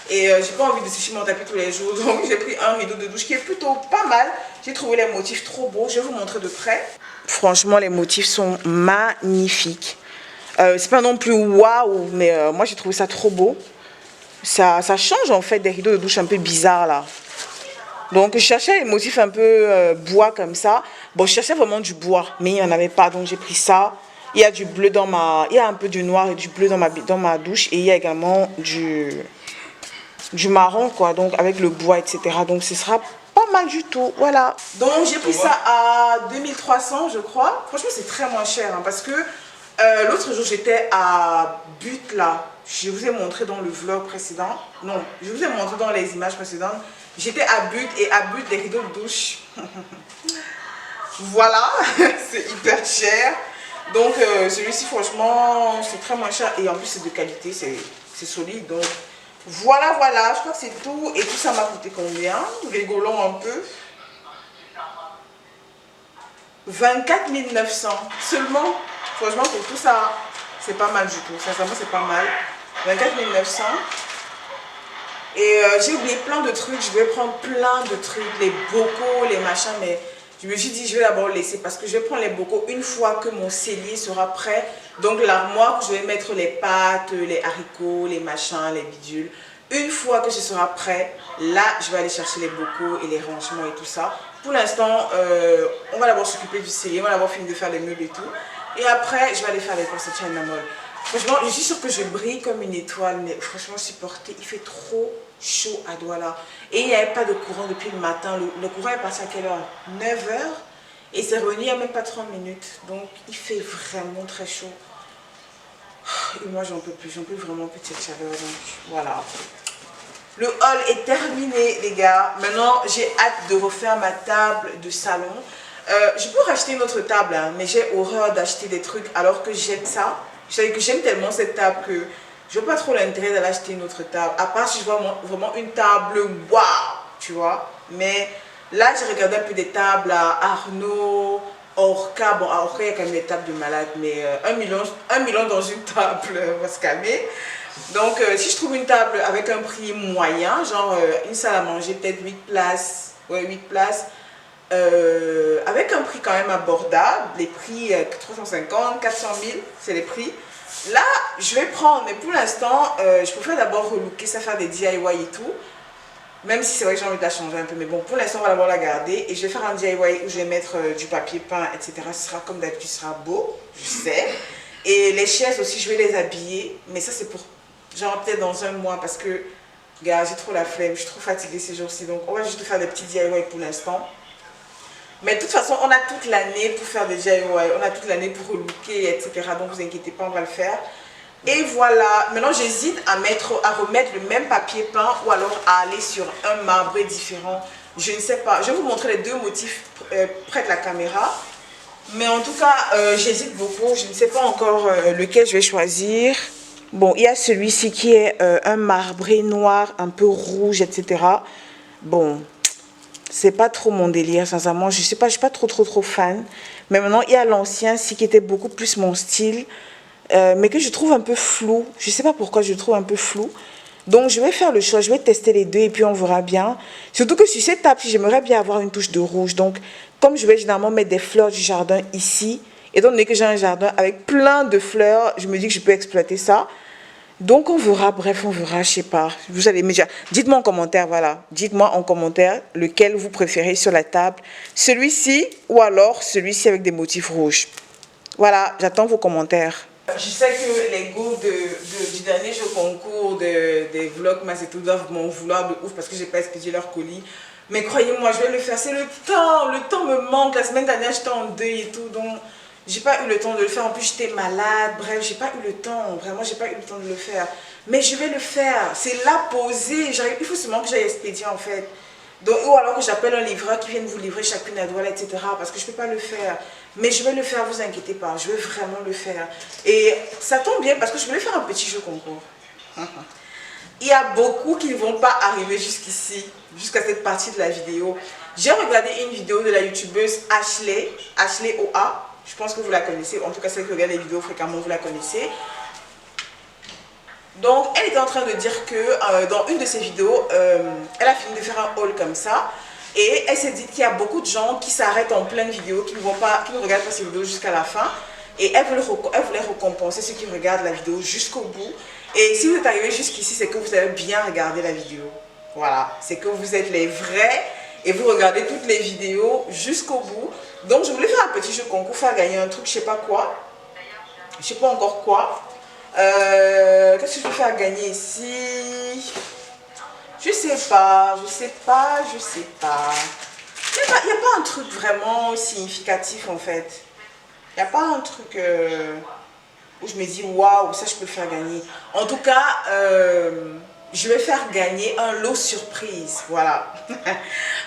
Et j'ai pas envie de sécher mon tapis tous les jours. Donc, j'ai pris un rideau de douche qui est plutôt pas mal. J'ai trouvé les motifs trop beaux. Je vais vous montrer de près. Franchement, les motifs sont magnifiques. C'est pas non plus waouh, mais moi, j'ai trouvé ça trop beau. Ça change en fait des rideaux de douche un peu bizarres là. Donc je cherchais les motifs un peu bois comme ça. Bon, je cherchais vraiment du bois, mais il n'y en avait pas, donc j'ai pris ça. Il y a du bleu dans ma... Il y a un peu du noir et du bleu dans ma douche. Et il y a également du marron, quoi, donc avec le bois, etc. Donc ce sera pas mal du tout, voilà. Donc j'ai pris ça à 2300, je crois. Franchement, c'est très moins cher, hein, parce que l'autre jour, j'étais à But, là. Je vous ai montré dans le vlog précédent. Non, je vous ai montré dans les images précédentes. J'étais à But et à But, les rideaux de douche. Voilà, c'est hyper cher. Donc, celui-ci, franchement, c'est très moins cher. Et en plus, c'est de qualité, c'est solide. Donc, voilà, je crois que c'est tout. Et tout ça m'a coûté combien? Rigolons un peu. 24 900 seulement. Franchement, pour tout ça, c'est pas mal du tout. Sincèrement, c'est pas mal. 24 900. Et j'ai oublié plein de trucs. Je vais prendre plein de trucs. Les bocaux, les machins. Mais je me suis dit, je vais d'abord laisser. Parce que je vais prendre les bocaux une fois que mon cellier sera prêt. Donc l'armoire, je vais mettre les pâtes, les haricots, les machins, les bidules. Une fois que ce sera prêt, là, je vais aller chercher les bocaux et les rangements et tout ça. Pour l'instant, on va d'abord s'occuper du cellier. On va d'abord finir de faire les meubles et tout. Et après, je vais aller faire les courses à Namol. Franchement, je suis sûre que je brille comme une étoile, mais franchement, supporter, il fait trop chaud à Douala. Et il n'y avait pas de courant depuis le matin. Le courant est passé à quelle heure? 9 h. Et c'est revenu il n'y a même pas 30 minutes. Donc, il fait vraiment très chaud. Et moi, j'en peux plus vraiment plus de cette chaleur. Donc, voilà. Le haul est terminé, les gars. Maintenant, j'ai hâte de refaire ma table de salon. Je peux racheter une autre table, hein, mais j'ai horreur d'acheter des trucs alors que j'aime ça. Je savais que j'aime tellement cette table que je vois pas trop l'intérêt d'aller acheter une autre table. À part si je vois vraiment une table, waouh, tu vois. Mais là, j'ai regardé un peu des tables à Arnaud, Orca. Bon, à Orca, il y a quand même des tables de malades, mais 1 million dans une table, on va se calmer. Donc, si je trouve une table avec un prix moyen, genre une salle à manger, peut-être 8 places, ouais, 8 places, avec un prix quand même abordable, les prix 350, 400 000, c'est les prix. Là, je vais prendre, mais pour l'instant, je préfère d'abord relooker ça, faire des DIY et tout. Même si c'est vrai que j'ai envie de la changer un peu, mais bon, pour l'instant, on va d'abord la garder. Et je vais faire un DIY où je vais mettre du papier peint, etc. Ce sera comme d'habitude, ce sera beau, je sais. Et les chaises aussi, je vais les habiller, mais ça c'est pour, genre peut-être dans un mois, parce que, gars, j'ai trop la flemme, je suis trop fatiguée ces jours-ci. Donc, on va juste faire des petits DIY pour l'instant. Mais de toute façon, on a toute l'année pour faire des DIY, on a toute l'année pour relooker, etc. Donc, vous inquiétez pas, on va le faire. Et voilà, maintenant j'hésite à remettre le même papier peint ou alors à aller sur un marbré différent. Je ne sais pas, je vais vous montrer les deux motifs près de la caméra. Mais en tout cas, j'hésite beaucoup, je ne sais pas encore lequel je vais choisir. Bon, il y a celui-ci qui est un marbré noir, un peu rouge, etc. Bon, c'est pas trop mon délire, sincèrement. Je suis pas trop fan. Mais maintenant, il y a l'ancien-ci qui était beaucoup plus mon style, mais que je trouve un peu flou. Je sais pas pourquoi je le trouve un peu flou. Donc, je vais faire le choix, je vais tester les deux et puis on verra bien. Surtout que sur cette table, j'aimerais bien avoir une touche de rouge. Donc, comme je vais généralement mettre des fleurs du jardin ici, étant donné que j'ai un jardin avec plein de fleurs, je me dis que je peux exploiter ça. Donc, on verra, bref, on verra, je sais pas. Vous allez me dire, dites-moi en commentaire, voilà. Dites-moi en commentaire lequel vous préférez sur la table. Celui-ci ou alors celui-ci avec des motifs rouges. Voilà, j'attends vos commentaires. Je sais que les goûts du dernier jeu concours des vlogs Mazetou doivent m'en vouloir de ouf parce que j'ai pas expédié leur colis. Mais croyez-moi, je vais le faire. C'est le temps me manque. La semaine dernière, j'étais en deuil et tout, donc j'ai pas eu le temps de le faire. En plus, j'étais malade. Bref, j'ai pas eu le temps. Vraiment, j'ai pas eu le temps de le faire. Mais je vais le faire. C'est là posé. Il faut seulement que j'aille expédier en fait. Donc, ou alors que j'appelle un livreur qui vienne vous livrer chacune à Douala, etc. Parce que je peux pas le faire. Mais je vais le faire, vous inquiétez pas. Je vais vraiment le faire. Et ça tombe bien parce que je voulais faire un petit jeu concours. Il y a beaucoup qui ne vont pas arriver jusqu'ici, jusqu'à cette partie de la vidéo. J'ai regardé une vidéo de la youtubeuse Ashley OA. Je pense que vous la connaissez, en tout cas celle qui regarde les vidéos fréquemment, vous la connaissez. Donc elle était en train de dire que dans une de ses vidéos, elle a fini de faire un haul comme ça. Et elle s'est dit qu'il y a beaucoup de gens qui s'arrêtent en pleine vidéo, qui ne regardent pas ces vidéos jusqu'à la fin. Et elle voulait récompenser ceux qui regardent la vidéo jusqu'au bout. Et si vous êtes arrivé jusqu'ici, c'est que vous avez bien regardé la vidéo. Voilà, c'est que vous êtes les vrais et vous regardez toutes les vidéos jusqu'au bout. Donc je voulais faire un petit jeu concours, faire gagner un truc, je sais pas quoi. Je sais pas encore quoi. Qu'est-ce que je peux faire gagner ici? Je sais pas. Il n'y a pas un truc vraiment significatif en fait. Il n'y a pas un truc où je me dis waouh, ça je peux le faire gagner. En tout cas, je vais faire gagner un lot surprise. Voilà.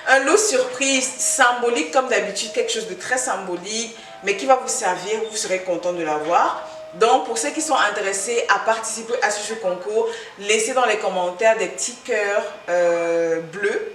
Un lot surprise symbolique comme d'habitude, quelque chose de très symbolique, mais qui va vous servir, vous serez content de l'avoir. Donc, pour ceux qui sont intéressés à participer à ce jeu concours, laissez dans les commentaires des petits cœurs bleus,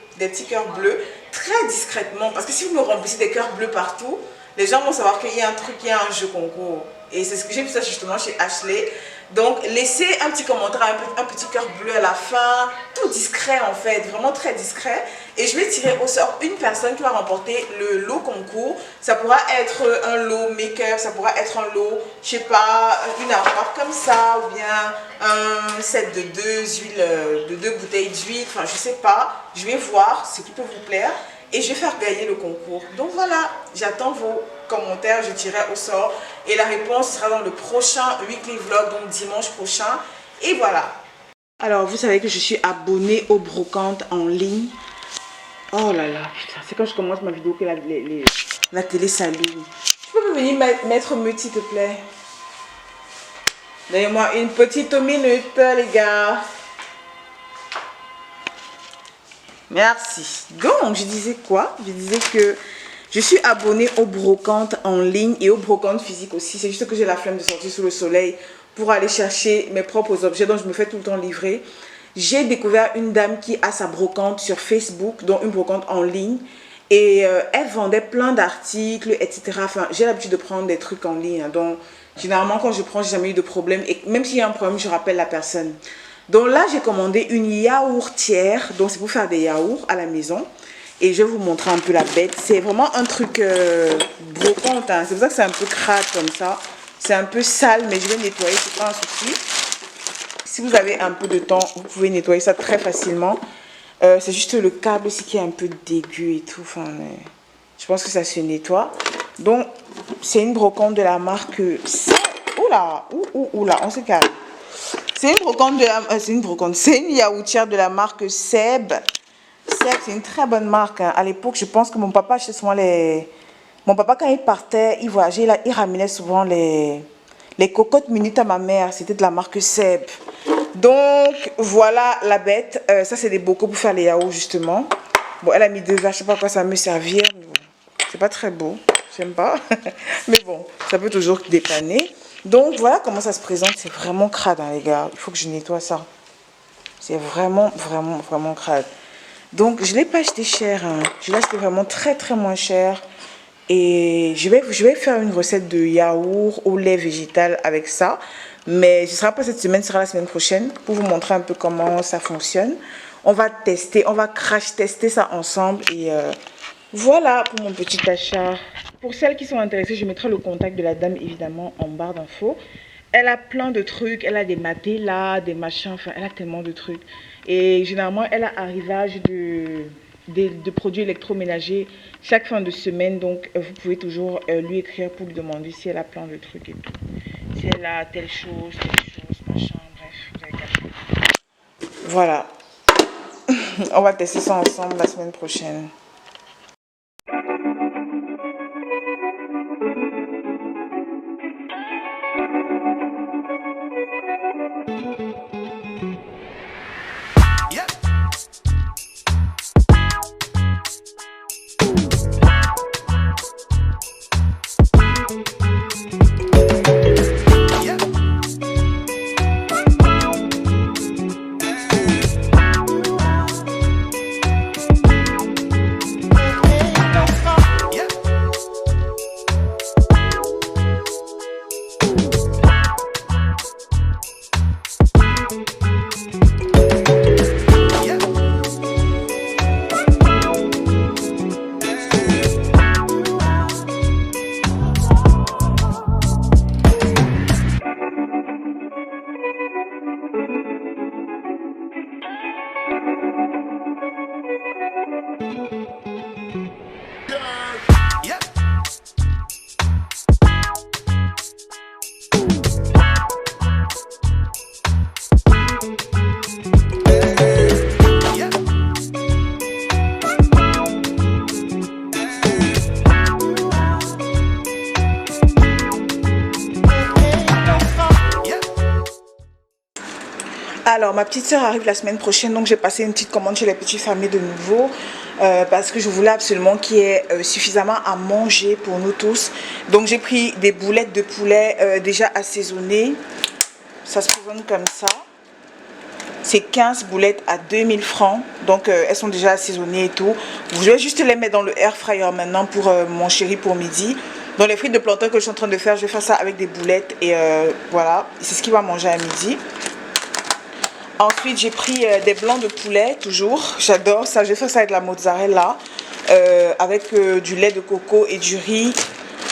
très discrètement. Parce que si vous me remplissez des cœurs bleus partout, les gens vont savoir qu'il y a un truc, il y a un jeu concours. Et c'est ce que j'ai vu ça justement chez Ashley. Donc, laissez un petit commentaire, un petit cœur bleu à la fin, tout discret en fait, vraiment très discret. Et je vais tirer au sort une personne qui va remporter le lot concours. Ça pourra être un lot make-up, ça pourra être un lot, je sais pas, une armoire comme ça, ou bien un set de deux bouteilles d'huile, enfin je sais pas. Je vais voir ce qui peut vous plaire et je vais faire gagner le concours. Donc voilà, j'attends vos commentaires, je tirerai au sort et la réponse sera dans le prochain weekly vlog, donc dimanche prochain. Et voilà. Alors vous savez que je suis abonnée aux brocantes en ligne. Oh là là, putain, c'est quand je commence ma vidéo que la télé s'allume. Tu peux venir mettre mute s'il te plaît? Donnez-moi une petite minute les gars. Merci. Donc je disais quoi? Je disais que je suis abonnée aux brocantes en ligne et aux brocantes physiques aussi. C'est juste que j'ai la flemme de sortir sous le soleil pour aller chercher mes propres objets, donc je me fais tout le temps livrer. J'ai découvert une dame qui a sa brocante sur Facebook, donc une brocante en ligne. Et elle vendait plein d'articles, etc. Enfin, j'ai l'habitude de prendre des trucs en ligne. Hein, donc, généralement, quand je prends, j'ai jamais eu de problème. Et même s'il y a un problème, je rappelle la personne. Donc là, j'ai commandé une yaourtière. Donc, c'est pour faire des yaourts à la maison. Et je vais vous montrer un peu la bête. C'est vraiment un truc brocante. Hein. C'est pour ça que c'est un peu crade comme ça. C'est un peu sale, mais je vais nettoyer, c'est pas un souci. Si vous avez un peu de temps, vous pouvez nettoyer ça très facilement. C'est juste le câble aussi qui est un peu dégueu et tout. Enfin, je pense que ça se nettoie. Donc, c'est une brocante de la marque... Oula, oula, on se calme. C'est une brocante de la... c'est une brocante. C'est une yaourtière de la marque Seb. Seb, c'est une très bonne marque. Hein. À l'époque, je pense que mon papa achetait souvent les... Mon papa, quand il partait, il voyageait, il ramenait souvent les cocottes minutes à ma mère. C'était de la marque Seb. Donc, voilà la bête. Ça, c'est des bocaux pour faire les yaourts, justement. Bon, elle a mis 2 verres. Je sais pas à quoi ça va me servir. Bon, c'est pas très beau. J'aime pas. Mais bon, ça peut toujours dépanner. Donc, voilà comment ça se présente. C'est vraiment crade, hein, les gars. Il faut que je nettoie ça. C'est vraiment, vraiment, vraiment crade. Donc, je ne l'ai pas acheté cher. Hein. Je l'ai acheté vraiment très, très moins cher. Et je vais faire une recette de yaourt au lait végétal avec ça. Mais ce ne sera pas cette semaine, ce sera la semaine prochaine pour vous montrer un peu comment ça fonctionne. On va tester, on va crash tester ça ensemble. Et voilà pour mon petit achat. Pour celles qui sont intéressées, je mettrai le contact de la dame évidemment en barre d'infos. Elle a plein de trucs, elle a des matelas, des machins, enfin elle a tellement de trucs. Et généralement, elle a arrivage de produits électroménagers chaque fin de semaine. Donc, vous pouvez toujours lui écrire pour lui demander si elle a plein de trucs et tout. Si elle a telle chose, machin, bref, vous avez capté. Voilà. On va tester ça ensemble la semaine prochaine. Alors, ma petite soeur arrive la semaine prochaine, donc j'ai passé une petite commande chez les petits fermiers de nouveau parce que je voulais absolument qu'il y ait suffisamment à manger pour nous tous. Donc, j'ai pris des boulettes de poulet déjà assaisonnées. Ça se présente comme ça. C'est 15 boulettes à 2000 francs. Donc, elles sont déjà assaisonnées et tout. Je vais juste les mettre dans le air fryer maintenant pour mon chéri pour midi. Dans les frites de plantain que je suis en train de faire, je vais faire ça avec des boulettes. Et voilà, c'est ce qu'il va manger à midi. Ensuite, j'ai pris des blancs de poulet, toujours. J'adore ça. Je vais faire ça avec la mozzarella, avec du lait de coco et du riz.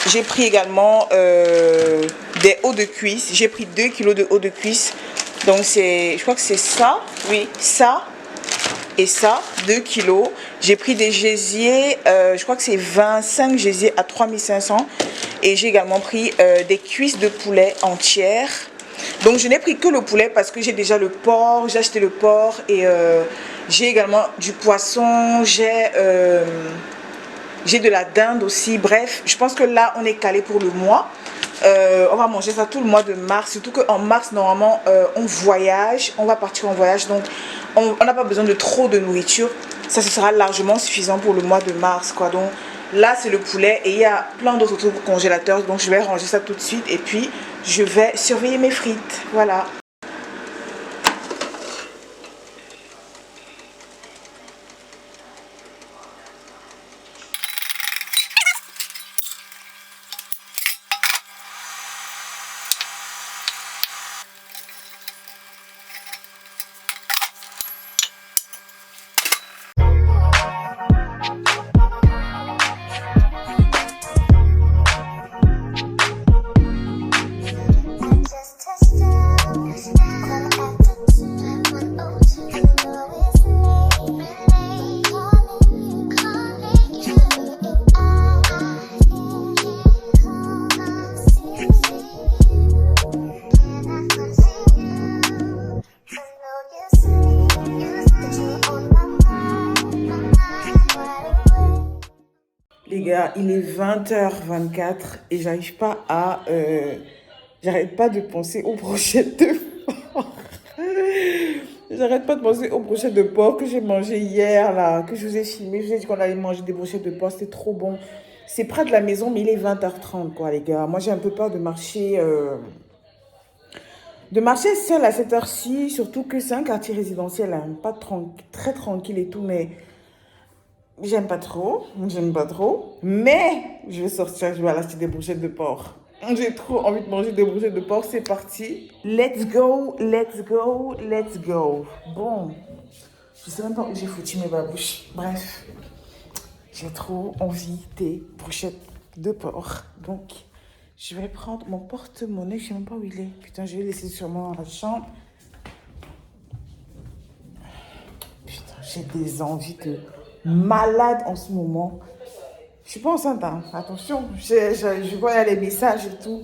J'ai pris également des hauts de cuisse. J'ai pris 2 kilos de hauts de cuisse. Donc, je crois que c'est ça. Oui, ça et ça, 2 kilos. J'ai pris des gésiers. Je crois que c'est 25 gésiers à 3500. Et j'ai également pris des cuisses de poulet entières. Donc je n'ai pris que le poulet parce que j'ai déjà le porc, j'ai acheté le porc et j'ai également du poisson, j'ai de la dinde aussi. Bref, je pense que là on est calé pour le mois. On va manger ça tout le mois de mars, surtout qu'en mars normalement on voyage, on va partir en voyage, donc on n'a pas besoin de trop de nourriture. Ça ce sera largement suffisant pour le mois de mars quoi. Donc là c'est le poulet et il y a plein d'autres trucs au congélateur, donc je vais ranger ça tout de suite et puis je vais surveiller mes frites. Voilà. Les gars, il est 20h24 et j'arrive pas à... j'arrête pas de penser aux brochettes de porc. J'arrête pas de penser aux brochettes de porc que j'ai mangé hier, là, que je vous ai filmé. Je vous ai dit qu'on allait manger des brochettes de porc, c'était trop bon. C'est près de la maison, mais il est 20h30, quoi, les gars. Moi, j'ai un peu peur de marcher... seule à cette heure-ci, surtout que c'est un quartier résidentiel, hein, pas très tranquille et tout, mais... J'aime pas trop, mais je vais sortir, je vais aller acheter des brochettes de porc. J'ai trop envie de manger des brochettes de porc, c'est parti. Let's go, let's go, let's go. Bon, je sais même pas où j'ai foutu mes babouches. Bref, j'ai trop envie des brochettes de porc. Donc, je vais prendre mon porte-monnaie, je sais même pas où il est. Putain, je vais laisser sûrement dans la chambre. Putain, j'ai des envies de... malade en ce moment. Je suis pas enceinte, hein. Attention, je vois les messages et tout.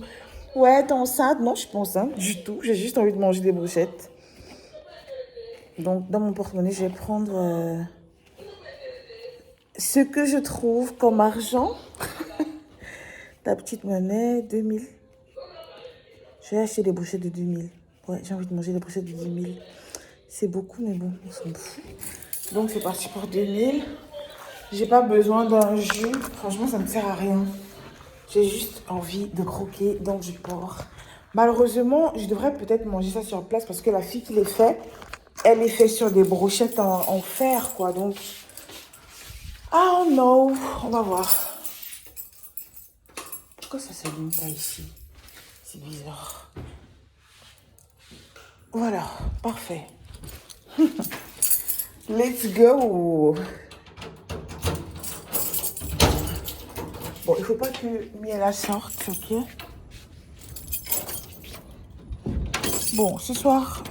Ouais, t'es enceinte? Non, je suis pas enceinte du tout. J'ai juste envie de manger des brochettes. Donc, dans mon porte-monnaie, je vais prendre ce que je trouve comme argent. Ta petite monnaie, 2000. Je vais acheter des brochettes de 2000. Ouais, j'ai envie de manger des brochettes de 10 000. C'est beaucoup, mais bon, on s'en fout. Donc, c'est parti pour 2000. J'ai pas besoin d'un jus. Franchement, ça ne me sert à rien. J'ai juste envie de croquer dans du porc. Malheureusement, je devrais peut-être manger ça sur place parce que la fille qui les fait, elle les fait sur des brochettes en fer, quoi. Donc, oh non, on va voir. Pourquoi ça ne s'allume pas ici? C'est bizarre. Voilà, parfait. Let's go. Bon, il faut pas que Miela sorte, ok? Bon, ce soir,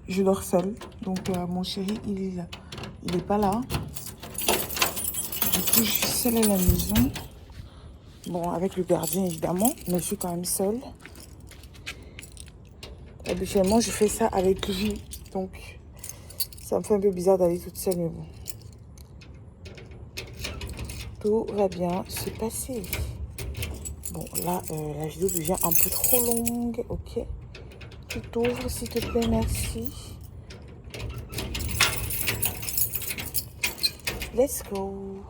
je dors seule. Donc, mon chéri, il est pas là. Du coup, je suis seule à la maison. Bon, avec le gardien, évidemment. Mais je suis quand même seule. Habituellement, je fais ça avec lui. Donc... ça me fait un peu bizarre d'aller toute seule, mais bon. Tout va bien se passer. Bon, là, la vidéo devient un peu trop longue. Ok. Tu t'ouvres, s'il te plaît, merci. Let's go.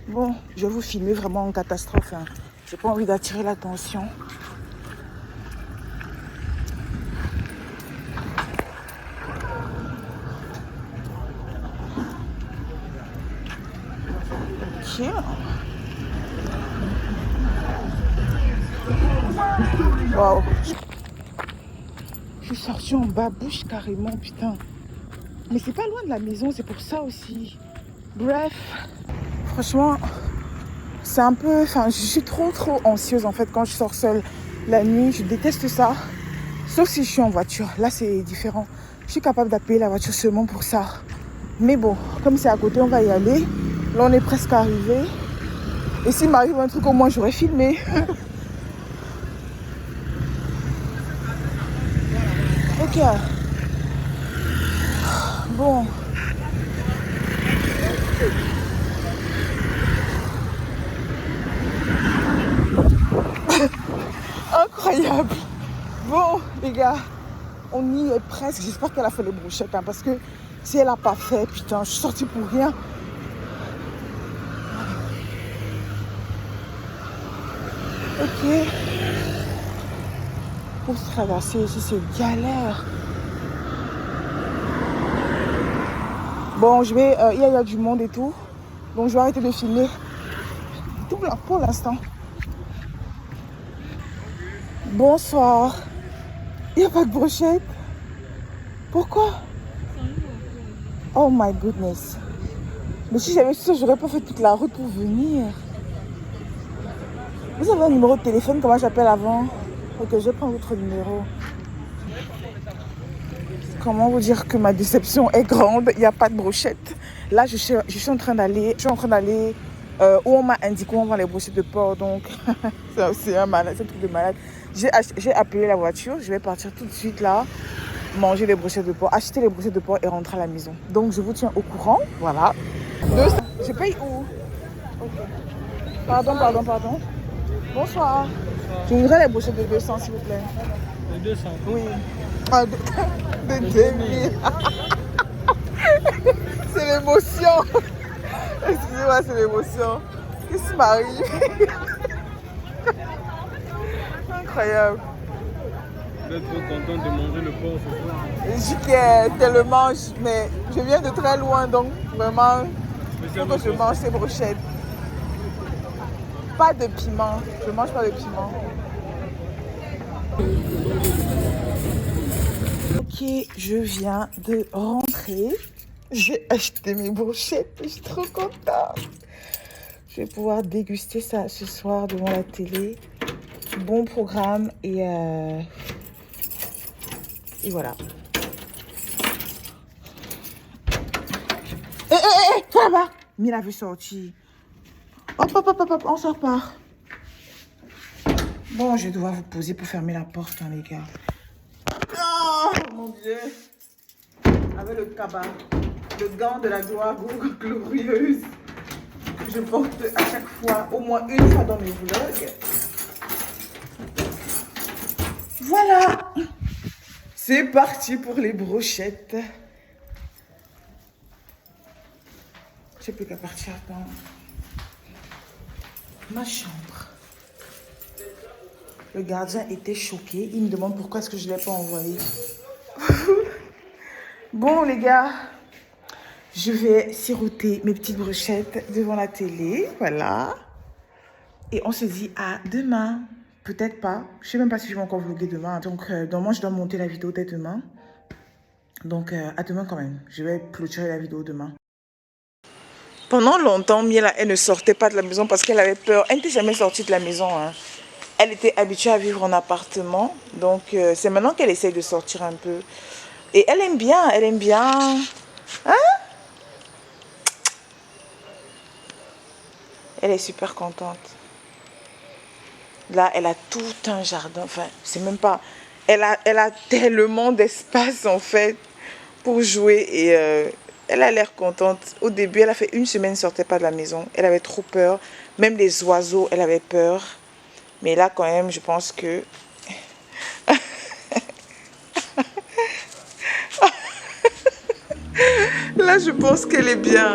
Bon, je vais vous filmer vraiment en catastrophe. Hein. J'ai pas envie d'attirer l'attention. Ok. Wow. Je suis sortie en babouche carrément, putain. Mais c'est pas loin de la maison, c'est pour ça aussi. Bref, franchement, c'est un peu... Enfin, je suis trop anxieuse en fait quand je sors seule la nuit. Je déteste ça. Sauf si je suis en voiture. Là, c'est différent. Je suis capable d'appeler la voiture seulement pour ça. Mais bon, comme c'est à côté, on va y aller. Là, on est presque arrivé. Et s'il m'arrive un truc, au moins, j'aurais filmé. Ok. Bon. Incroyable. Bon, les gars, on y est presque. J'espère qu'elle a fait les brochettes. Hein, parce que si elle n'a pas fait, putain, je suis sortie pour rien. Ok. Pour se traverser ici, c'est galère. Bon, je vais... il y a du monde et tout. Donc, je vais arrêter de filmer. Tout blanc pour l'instant. Bonsoir. Il n'y a pas de brochette. Pourquoi? Oh my goodness. Mais si j'avais su ça, j'aurais pas fait toute la route pour venir. Vous avez un numéro de téléphone, comment j'appelle avant? Ok, je prends votre numéro. Comment vous dire que ma déception est grande? Il n'y a pas de brochette. Là, je suis en train d'aller où on m'a indiqué où on vend les brochettes de porc. Donc, c'est un truc de malade. J'ai appelé la voiture. Je vais partir tout de suite là, manger les brochettes de porc, acheter les brochettes de porc et rentrer à la maison. Donc, je vous tiens au courant. Voilà. Je paye où? Ok. Pardon. Bonsoir. Je voudrais les brochettes de 200, s'il vous plaît. De 200? Oui. Ah, de 2000. C'est l'émotion. Excusez-moi, c'est l'émotion. Qu'est-ce qui m'arrive? Incroyable. Vous êtes trop content de manger le porc ce soir? Je suis tellement, mais je viens de très loin, donc vraiment, il faut que je mange ces brochettes. Pas de piment. Je mange pas de piment. Ok, je viens de rentrer. J'ai acheté mes brochettes. Je suis trop contente. Je vais pouvoir déguster ça ce soir devant la télé. Bon programme et voilà. Ça va. Mila veut sortir. Hop, on sort pas. Bon, je vais devoir vous poser pour fermer la porte, hein, les gars. Oh, mon Dieu. Avec le cabas, le gant de la gloire glorieuse que je porte à chaque fois, au moins une fois dans mes vlogs. Voilà. C'est parti pour les brochettes. Je n'ai plus qu'à partir dans ma chambre. Le gardien était choqué. Il me demande pourquoi est-ce que je ne l'ai pas envoyé. Bon, les gars, je vais siroter mes petites brochettes devant la télé. Voilà. Et on se dit à demain. Peut-être pas. Je ne sais même pas si je vais encore vlogger demain. Donc, normalement, je dois monter la vidéo dès demain. Donc, à demain quand même. Je vais clôturer la vidéo demain. Pendant longtemps, Miela, elle ne sortait pas de la maison parce qu'elle avait peur. Elle n'était jamais sortie de la maison. Hein. Elle était habituée à vivre en appartement. Donc, c'est maintenant qu'elle essaye de sortir un peu. Et elle aime bien. Elle aime bien. Hein? Elle est super contente. Là, elle a tout un jardin. Enfin, c'est même pas... Elle a tellement d'espace, en fait, pour jouer. Et elle a l'air contente. Au début, elle a fait une semaine, elle ne sortait pas de la maison. Elle avait trop peur. Même les oiseaux, elle avait peur. Mais là, quand même, je pense que... Là, je pense qu'elle est bien.